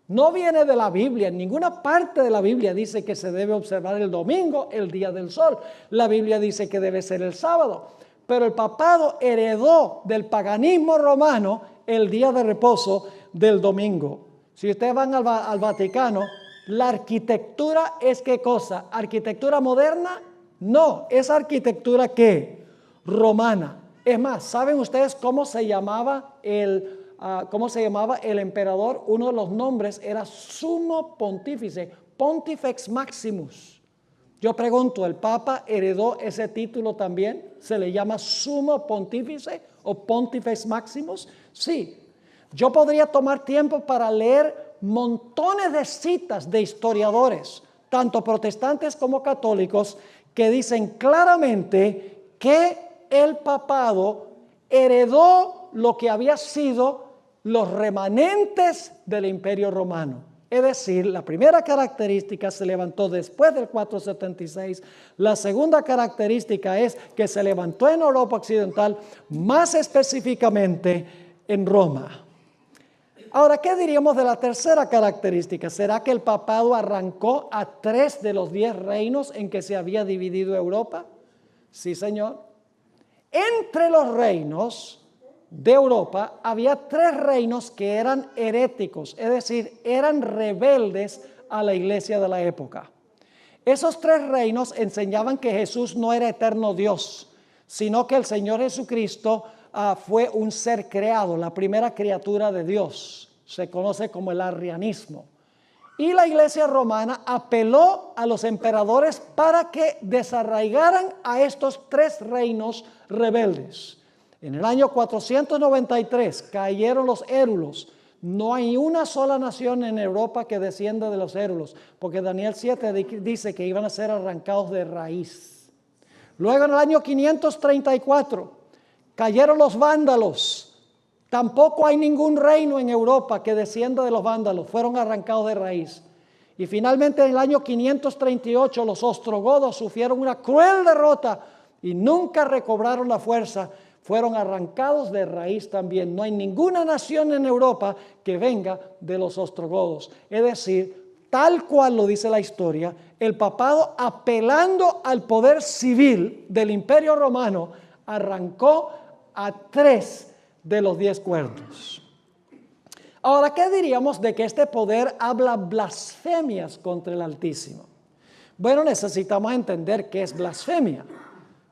no viene de la Biblia. En ninguna parte de la Biblia dice que se debe observar el domingo, el día del sol. La Biblia dice que debe ser el sábado. Pero el papado heredó del paganismo romano el día de reposo del domingo. Si ustedes van al Vaticano, la arquitectura es ¿qué cosa? ¿Arquitectura moderna? No, es arquitectura ¿qué? Romana. Es más, ¿saben ustedes cómo se llamaba el emperador? Uno de los nombres era Sumo Pontífice, Pontifex Maximus. Yo pregunto, ¿el Papa heredó ese título también? ¿Se le llama Sumo Pontífice o Pontifex Maximus? Sí. Yo podría tomar tiempo para leer montones de citas de historiadores, tanto protestantes como católicos, que dicen claramente que el papado heredó lo que había sido los remanentes del Imperio Romano. Es decir, la primera característica se levantó después del 476. La segunda característica es que se levantó en Europa Occidental, más específicamente en Roma. Ahora, ¿qué diríamos de la tercera característica? ¿Será que el papado arrancó a 3 de los 10 reinos en que se había dividido Europa? Sí, señor. Entre los reinos de Europa había 3 reinos que eran heréticos, es decir, eran rebeldes a la iglesia de la época. Esos 3 reinos enseñaban que Jesús no era eterno Dios, sino que el Señor Jesucristo fue un ser creado, la primera criatura de Dios. Se conoce como el arrianismo. Y la iglesia romana apeló a los emperadores para que desarraigaran a estos 3 reinos rebeldes. En el año 493 cayeron los érulos. No hay una sola nación en Europa que descienda de los érulos, porque Daniel 7 dice que iban a ser arrancados de raíz. Luego en el año 534 cayeron los vándalos. Tampoco hay ningún reino en Europa que descienda de los vándalos. Fueron arrancados de raíz. Y finalmente en el año 538 los ostrogodos sufrieron una cruel derrota y nunca recobraron la fuerza. Fueron arrancados de raíz también. No hay ninguna nación en Europa que venga de los ostrogodos. Es decir, tal cual lo dice la historia, el papado, apelando al poder civil del Imperio Romano, arrancó a 3 de los 10 cuernos. Ahora, ¿qué diríamos de que este poder habla blasfemias contra el Altísimo? Bueno, necesitamos entender qué es blasfemia.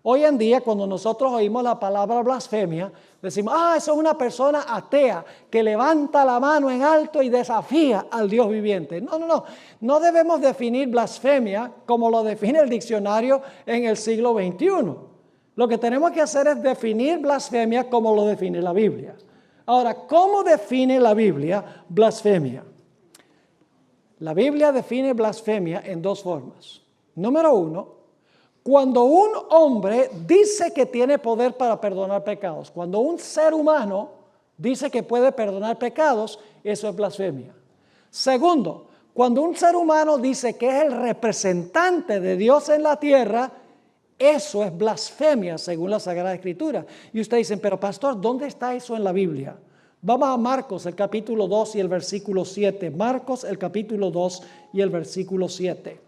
Hoy en día, cuando nosotros oímos la palabra blasfemia, decimos, eso es una persona atea que levanta la mano en alto y desafía al Dios viviente. No debemos definir blasfemia como lo define el diccionario en el siglo XXI. Lo que tenemos que hacer es definir blasfemia como lo define la Biblia. Ahora, ¿cómo define la Biblia blasfemia? La Biblia define blasfemia en 2 formas. Número 1, cuando un hombre dice que tiene poder para perdonar pecados. Cuando un ser humano dice que puede perdonar pecados, eso es blasfemia. Segundo, cuando un ser humano dice que es el representante de Dios en la tierra, eso es blasfemia según la Sagrada Escritura. Y ustedes dicen, pero pastor, ¿dónde está eso en la Biblia? Vamos a Marcos, el capítulo 2 y el versículo 7. Marcos, el capítulo 2 y el versículo 7.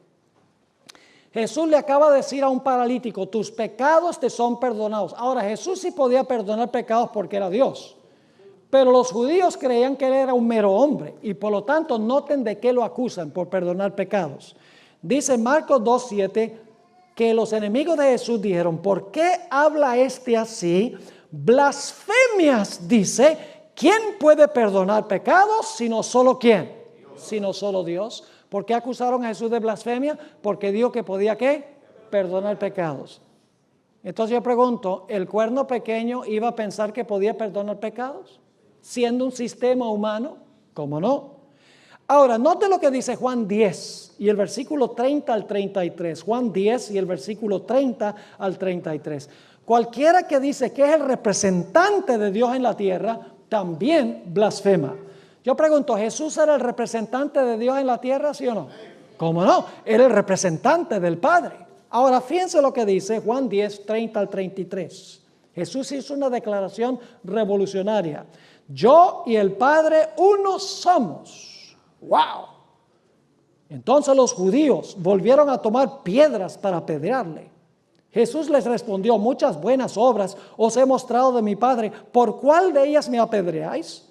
Jesús le acaba de decir a un paralítico, tus pecados te son perdonados. Ahora, Jesús sí podía perdonar pecados porque era Dios. Pero los judíos creían que él era un mero hombre y por lo tanto noten de qué lo acusan por perdonar pecados. Dice Marcos 2:7 que los enemigos de Jesús dijeron, ¿por qué habla este así? Blasfemias, dice, ¿quién puede perdonar pecados sino solo quién? Sino solo Dios. ¿Por qué acusaron a Jesús de blasfemia? Porque dijo que podía ¿qué? Perdonar pecados. Entonces yo pregunto, ¿el cuerno pequeño iba a pensar que podía perdonar pecados? Siendo un sistema humano, ¿cómo no? Ahora, note lo que dice Juan 10 y el versículo 30 al 33. Juan 10 y el versículo 30 al 33. Cualquiera que dice que es el representante de Dios en la tierra, también blasfema. Yo pregunto, ¿Jesús era el representante de Dios en la tierra, sí o no? ¿Cómo no? Era el representante del Padre. Ahora, fíjense lo que dice Juan 10, 30 al 33. Jesús hizo una declaración revolucionaria. Yo y el Padre uno somos. ¡Wow! Entonces los judíos volvieron a tomar piedras para apedrearle. Jesús les respondió, muchas buenas obras os he mostrado de mi Padre. ¿Por cuál de ellas me apedreáis?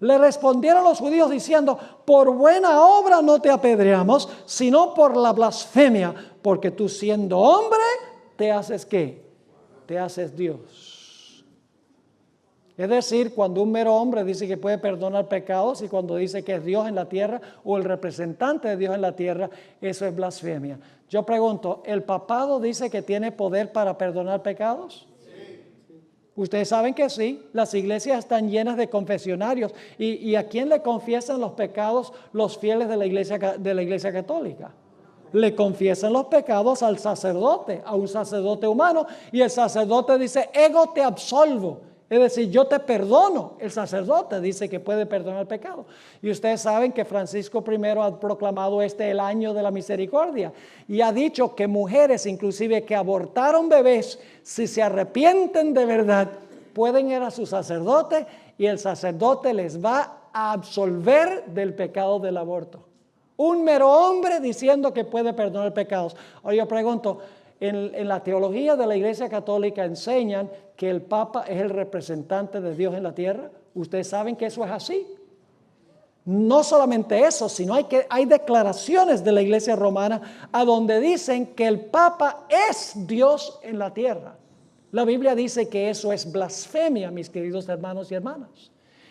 Le respondieron los judíos diciendo, por buena obra no te apedreamos, sino por la blasfemia, porque tú siendo hombre, te haces ¿qué? Te haces Dios. Es decir, cuando un mero hombre dice que puede perdonar pecados y cuando dice que es Dios en la tierra o el representante de Dios en la tierra, eso es blasfemia. Yo pregunto, ¿el papado dice que tiene poder para perdonar pecados? Ustedes saben que sí, las iglesias están llenas de confesionarios. ¿Y a quién le confiesan los pecados los fieles de la iglesia católica? Le confiesan los pecados al sacerdote, a un sacerdote humano, y el sacerdote dice, ego te absolvo. Es decir, yo te perdono. El sacerdote dice que puede perdonar el pecado. Y ustedes saben que Francisco I ha proclamado el año de la misericordia. Y ha dicho que mujeres, inclusive que abortaron bebés, si se arrepienten de verdad, pueden ir a su sacerdote y el sacerdote les va a absolver del pecado del aborto. Un mero hombre diciendo que puede perdonar pecados. Ahora yo pregunto, en la teología de la Iglesia Católica enseñan que el Papa es el representante de Dios en la tierra. ¿Ustedes saben que eso es así? No solamente eso, sino hay declaraciones de la Iglesia Romana a donde dicen que el Papa es Dios en la tierra. La Biblia dice que eso es blasfemia, mis queridos hermanos y hermanas.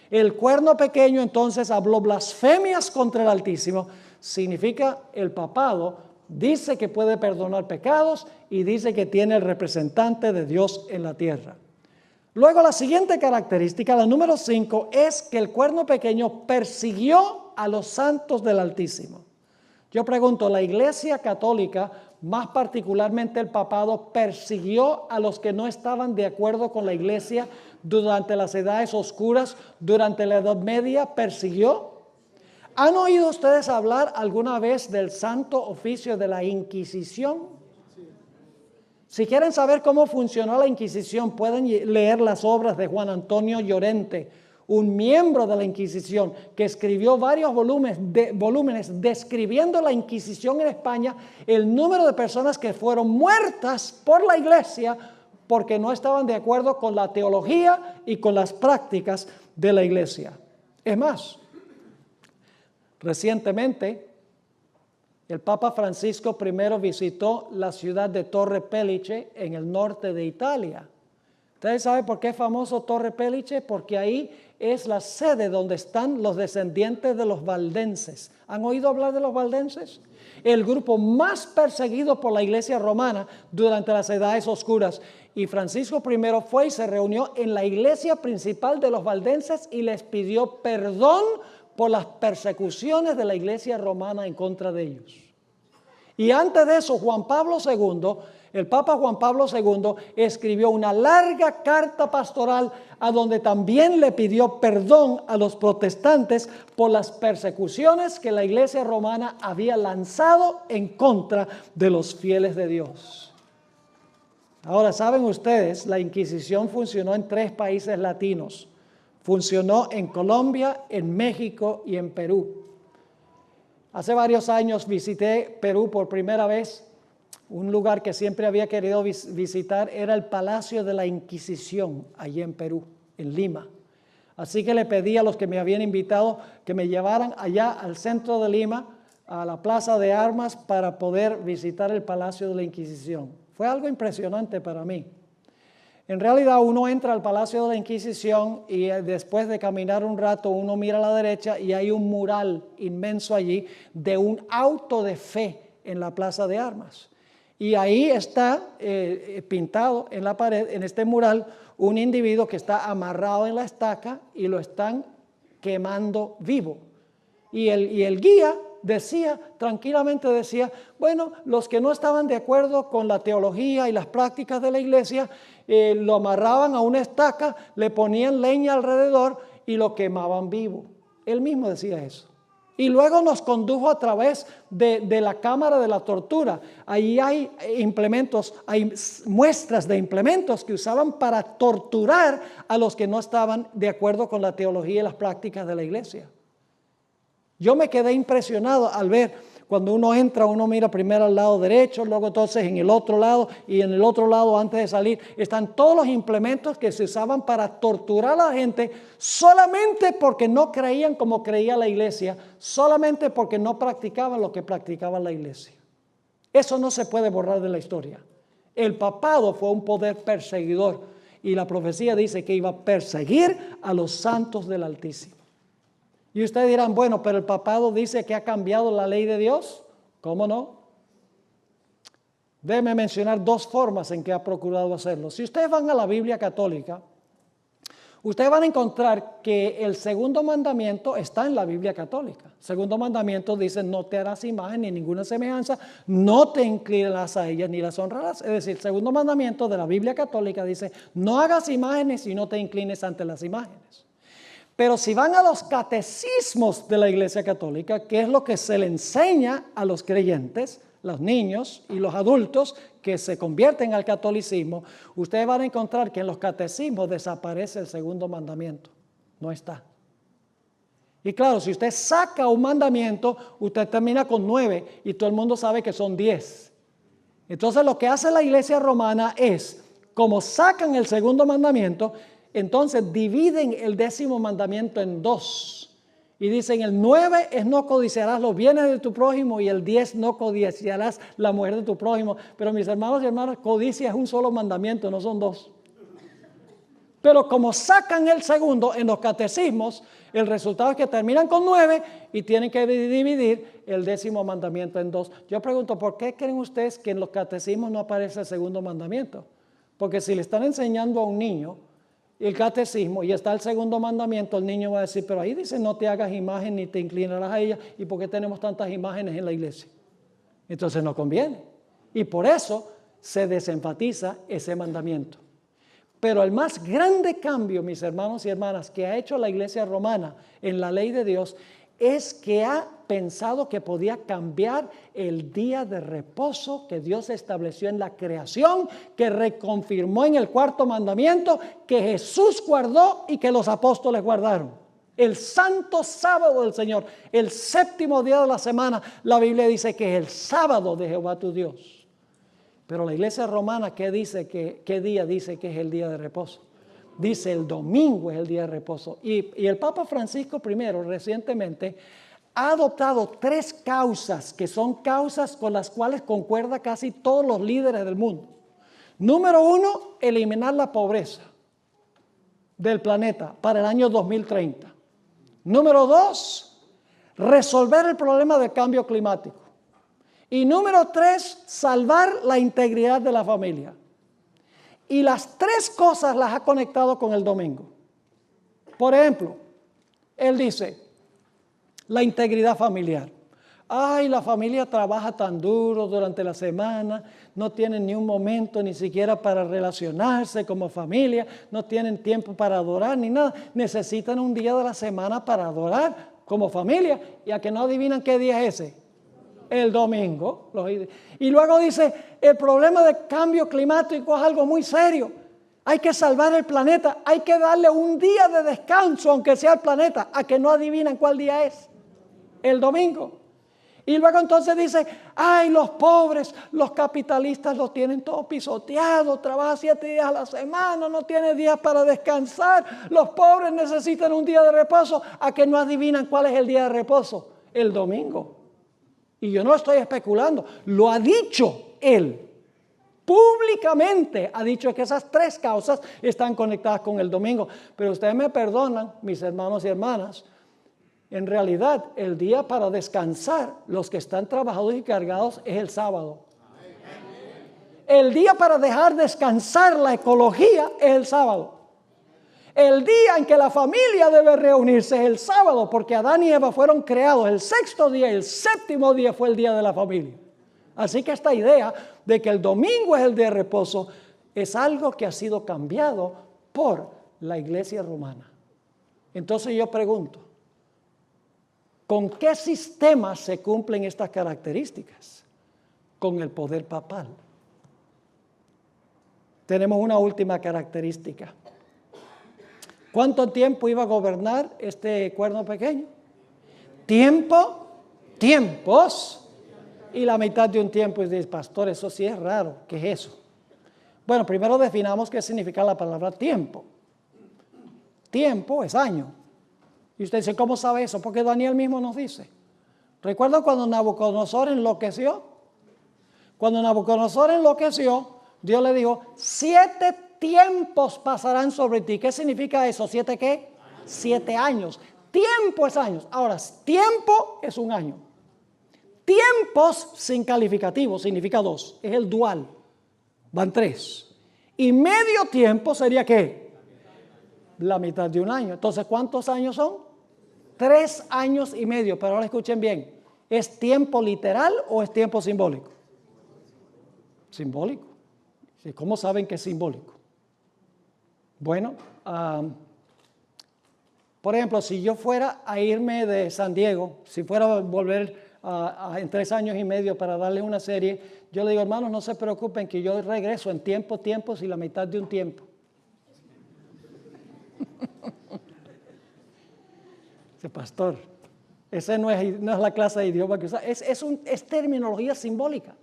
El cuerno pequeño entonces habló blasfemias contra el Altísimo. Significa el papado dice que puede perdonar pecados y dice que tiene el representante de Dios en la tierra. Luego la siguiente característica, la número 5, es que el cuerno pequeño persiguió a los santos del Altísimo. Yo pregunto, ¿la Iglesia Católica, más particularmente el papado, persiguió a los que no estaban de acuerdo con la Iglesia durante las edades oscuras, durante la Edad Media? ¿Persiguió? ¿Han oído ustedes hablar alguna vez del santo oficio de la Inquisición? Si quieren saber cómo funcionó la Inquisición, pueden leer las obras de Juan Antonio Llorente, un miembro de la Inquisición, que escribió varios volúmenes describiendo la Inquisición en España, el número de personas que fueron muertas por la Iglesia porque no estaban de acuerdo con la teología y con las prácticas de la Iglesia. Es más, recientemente, el Papa Francisco I visitó la ciudad de Torre Pellice en el norte de Italia. ¿Ustedes saben por qué es famoso Torre Pellice? Porque ahí es la sede donde están los descendientes de los valdenses. ¿Han oído hablar de los valdenses? El grupo más perseguido por la Iglesia romana durante las edades oscuras. Y Francisco I fue y se reunió en la iglesia principal de los valdenses y les pidió perdón por las persecuciones de la Iglesia romana en contra de ellos. Y antes de eso, Juan Pablo II el Papa Juan Pablo II escribió una larga carta pastoral a donde también le pidió perdón a los protestantes por las persecuciones que la Iglesia romana había lanzado en contra de los fieles de Dios. Ahora, saben ustedes, la Inquisición funcionó en 3 países latinos. Funcionó en Colombia, en México y en Perú. Hace varios años visité Perú por primera vez. Un lugar que siempre había querido visitar era el Palacio de la Inquisición, allí en Perú, en Lima. Así que le pedí a los que me habían invitado que me llevaran allá al centro de Lima, a la Plaza de Armas, para poder visitar el Palacio de la Inquisición. Fue algo impresionante para mí. En realidad uno entra al Palacio de la Inquisición y después de caminar un rato uno mira a la derecha y hay un mural inmenso allí de un auto de fe en la Plaza de Armas. Y ahí está pintado en la pared, en este mural, un individuo que está amarrado en la estaca y lo están quemando vivo. Y el guía tranquilamente decía, bueno, los que no estaban de acuerdo con la teología y las prácticas de la iglesia, lo amarraban a una estaca, le ponían leña alrededor y lo quemaban vivo. Él mismo decía eso. Y luego nos condujo a través de la cámara de la tortura. Ahí hay implementos, hay muestras de implementos que usaban para torturar a los que no estaban de acuerdo con la teología y las prácticas de la iglesia. Yo me quedé impresionado al ver, cuando uno entra, uno mira primero al lado derecho, luego entonces en el otro lado, y en el otro lado antes de salir, están todos los implementos que se usaban para torturar a la gente solamente porque no creían como creía la iglesia, solamente porque no practicaban lo que practicaba la iglesia. Eso no se puede borrar de la historia. El papado fue un poder perseguidor y la profecía dice que iba a perseguir a los santos del Altísimo. Y ustedes dirán, bueno, pero el papado dice que ha cambiado la ley de Dios. ¿Cómo no? Déjenme mencionar 2 formas en que ha procurado hacerlo. Si ustedes van a la Biblia católica, ustedes van a encontrar que el segundo mandamiento está en la Biblia católica. El segundo mandamiento dice, no te harás imagen ni ninguna semejanza, no te inclinarás a ellas ni las honrarás. Es decir, el segundo mandamiento de la Biblia católica dice, no hagas imágenes y no te inclines ante las imágenes. Pero si van a los catecismos de la Iglesia Católica, que es lo que se le enseña a los creyentes, los niños y los adultos que se convierten al catolicismo, ustedes van a encontrar que en los catecismos desaparece el segundo mandamiento. No está. Y claro, si usted saca un mandamiento, usted termina con 9 y todo el mundo sabe que son 10. Entonces lo que hace la Iglesia romana es, como sacan el segundo mandamiento, entonces dividen el 10º mandamiento en 2 y dicen el 9 es no codiciarás los bienes de tu prójimo y el 10 no codiciarás la mujer de tu prójimo. Pero mis hermanos y hermanas, codicia es un solo mandamiento, no son 2. Pero como sacan el segundo en los catecismos, el resultado es que terminan con 9 y tienen que dividir el 10º mandamiento en 2. Yo pregunto, ¿por qué creen ustedes que en los catecismos no aparece el segundo mandamiento? Porque si le están enseñando a un niño el catecismo y está el segundo mandamiento, el niño va a decir, pero ahí dice no te hagas imagen ni te inclinarás a ella, ¿y por qué tenemos tantas imágenes en la iglesia? Entonces no conviene. Y por eso se desenfatiza ese mandamiento. Pero el más grande cambio, mis hermanos y hermanas, que ha hecho la iglesia romana en la ley de Dios es que ha pensado que podía cambiar el día de reposo que Dios estableció en la creación, que reconfirmó en el 4º mandamiento, que Jesús guardó y que los apóstoles guardaron. El santo sábado del Señor, el 7º día de la semana, la Biblia dice que es el sábado de Jehová tu Dios. Pero la iglesia romana, ¿qué día dice que es el día de reposo? Dice el domingo es el día de reposo. Y el Papa Francisco I recientemente ha adoptado 3 causas que son causas con las cuales concuerda casi todos los líderes del mundo. Número 1, eliminar la pobreza del planeta para el año 2030. Número 2, resolver el problema del cambio climático. Y número 3, salvar la integridad de la familia. Y las 3 cosas las ha conectado con el domingo. Por ejemplo, él dice, la integridad familiar. Ay, la familia trabaja tan duro durante la semana, no tienen ni un momento ni siquiera para relacionarse como familia, no tienen tiempo para adorar ni nada. Necesitan un día de la semana para adorar como familia. Y a que no adivinan qué día es ese. El domingo. Y luego dice, el problema del cambio climático es algo muy serio. Hay que salvar el planeta, hay que darle un día de descanso, aunque sea el planeta. A que no adivinan cuál día es. El domingo. Y luego entonces dice, ay, los pobres, los capitalistas lo tienen todo pisoteado, trabaja 7 días a la semana, no tiene días para descansar, los pobres necesitan un día de reposo. ¿A que no adivinan cuál es el día de reposo? El domingo. Y yo no estoy especulando, lo ha dicho él. Públicamente ha dicho que esas 3 causas están conectadas con el domingo. Pero ustedes me perdonan, mis hermanos y hermanas, en realidad, el día para descansar, los que están trabajados y cargados, es el sábado. El día para dejar descansar la ecología es el sábado. El día en que la familia debe reunirse es el sábado, porque Adán y Eva fueron creados el 6º día y el 7º día fue el día de la familia. Así que esta idea de que el domingo es el día de reposo es algo que ha sido cambiado por la iglesia romana. Entonces yo pregunto, ¿con qué sistema se cumplen estas características? Con el poder papal. Tenemos una última característica. ¿Cuánto tiempo iba a gobernar este cuerno pequeño? Tiempos, y la mitad de un tiempo. Y dice, pastor, eso sí es raro. ¿Qué es eso? Bueno, primero definamos qué significa la palabra tiempo. Tiempo es año. Y usted dice, ¿cómo sabe eso? Porque Daniel mismo nos dice. ¿Recuerdan cuando Nabucodonosor enloqueció? Cuando Nabucodonosor enloqueció, Dios le dijo, 7 tiempos pasarán sobre ti. ¿Qué significa eso? ¿7 qué? 7 años. Tiempo es años. Ahora, tiempo es un año. Tiempos sin calificativo significa 2. Es el dual. Van 3. Y medio tiempo sería ¿qué? La mitad de un año. Entonces, ¿cuántos años son? 3 años y medio. Pero ahora escuchen bien. ¿Es tiempo literal o es tiempo simbólico? Simbólico. ¿Cómo saben que es simbólico? Bueno, por ejemplo, si yo fuera a irme de San Diego, si fuera a volver en 3 años y medio para darles una serie, yo le digo, hermanos, no se preocupen que yo regreso en tiempos y la mitad de un tiempo. Dice, pastor, esa no es la clase de idioma que usa, es terminología simbólica.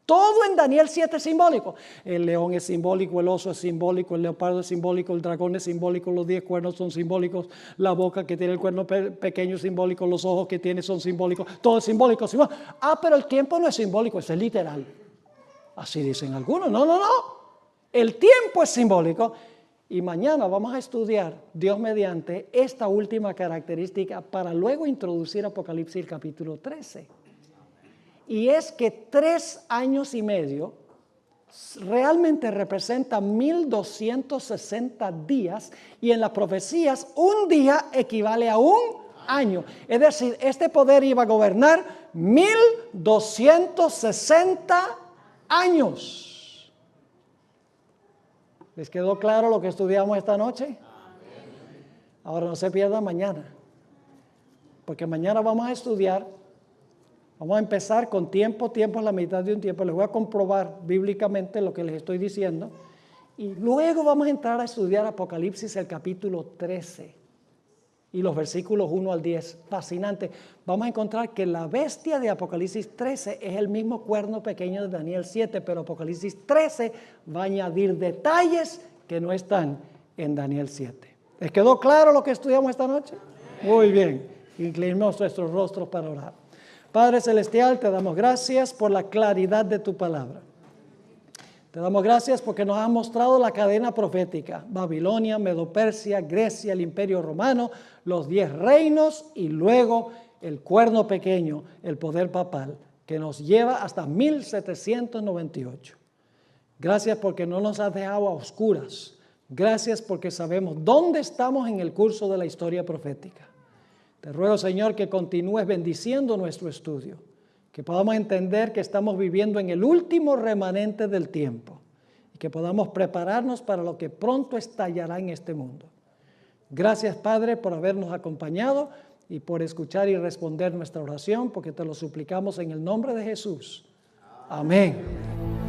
Todo en Daniel 7 es simbólico. El león es simbólico, el oso es simbólico, el leopardo es simbólico, el dragón es simbólico, los 10 cuernos son simbólicos, la boca que tiene el cuerno pequeño es simbólico, los ojos que tiene son simbólicos, todo es simbólico. Pero el tiempo no es simbólico, es literal. Así dicen algunos. No. El tiempo es simbólico. Y mañana vamos a estudiar, Dios mediante, esta última característica para luego introducir Apocalipsis capítulo 13. Y es que 3 años y medio realmente representa 1260 días y en las profecías un día equivale a un año. Es decir, este poder iba a gobernar 1260 años. ¿Les quedó claro lo que estudiamos esta noche? Ahora no se pierdan mañana, porque mañana vamos a estudiar. Vamos a empezar con tiempo es la mitad de un tiempo. Les voy a comprobar bíblicamente lo que les estoy diciendo. Y luego vamos a entrar a estudiar Apocalipsis, el capítulo 13. Y los versículos 1 al 10. Fascinante. Vamos a encontrar que la bestia de Apocalipsis 13 es el mismo cuerno pequeño de Daniel 7. Pero Apocalipsis 13 va a añadir detalles que no están en Daniel 7. ¿Les quedó claro lo que estudiamos esta noche? Muy bien. Inclinemos nuestros rostros para orar. Padre Celestial, te damos gracias por la claridad de tu palabra. Te damos gracias porque nos has mostrado la cadena profética. Babilonia, Medo-Persia, Grecia, el Imperio Romano, los 10 reinos y luego el cuerno pequeño, el poder papal, que nos lleva hasta 1798. Gracias porque no nos has dejado a oscuras. Gracias porque sabemos dónde estamos en el curso de la historia profética. Te ruego, Señor, que continúes bendiciendo nuestro estudio, que podamos entender que estamos viviendo en el último remanente del tiempo y que podamos prepararnos para lo que pronto estallará en este mundo. Gracias, Padre, por habernos acompañado y por escuchar y responder nuestra oración, porque te lo suplicamos en el nombre de Jesús. Amén.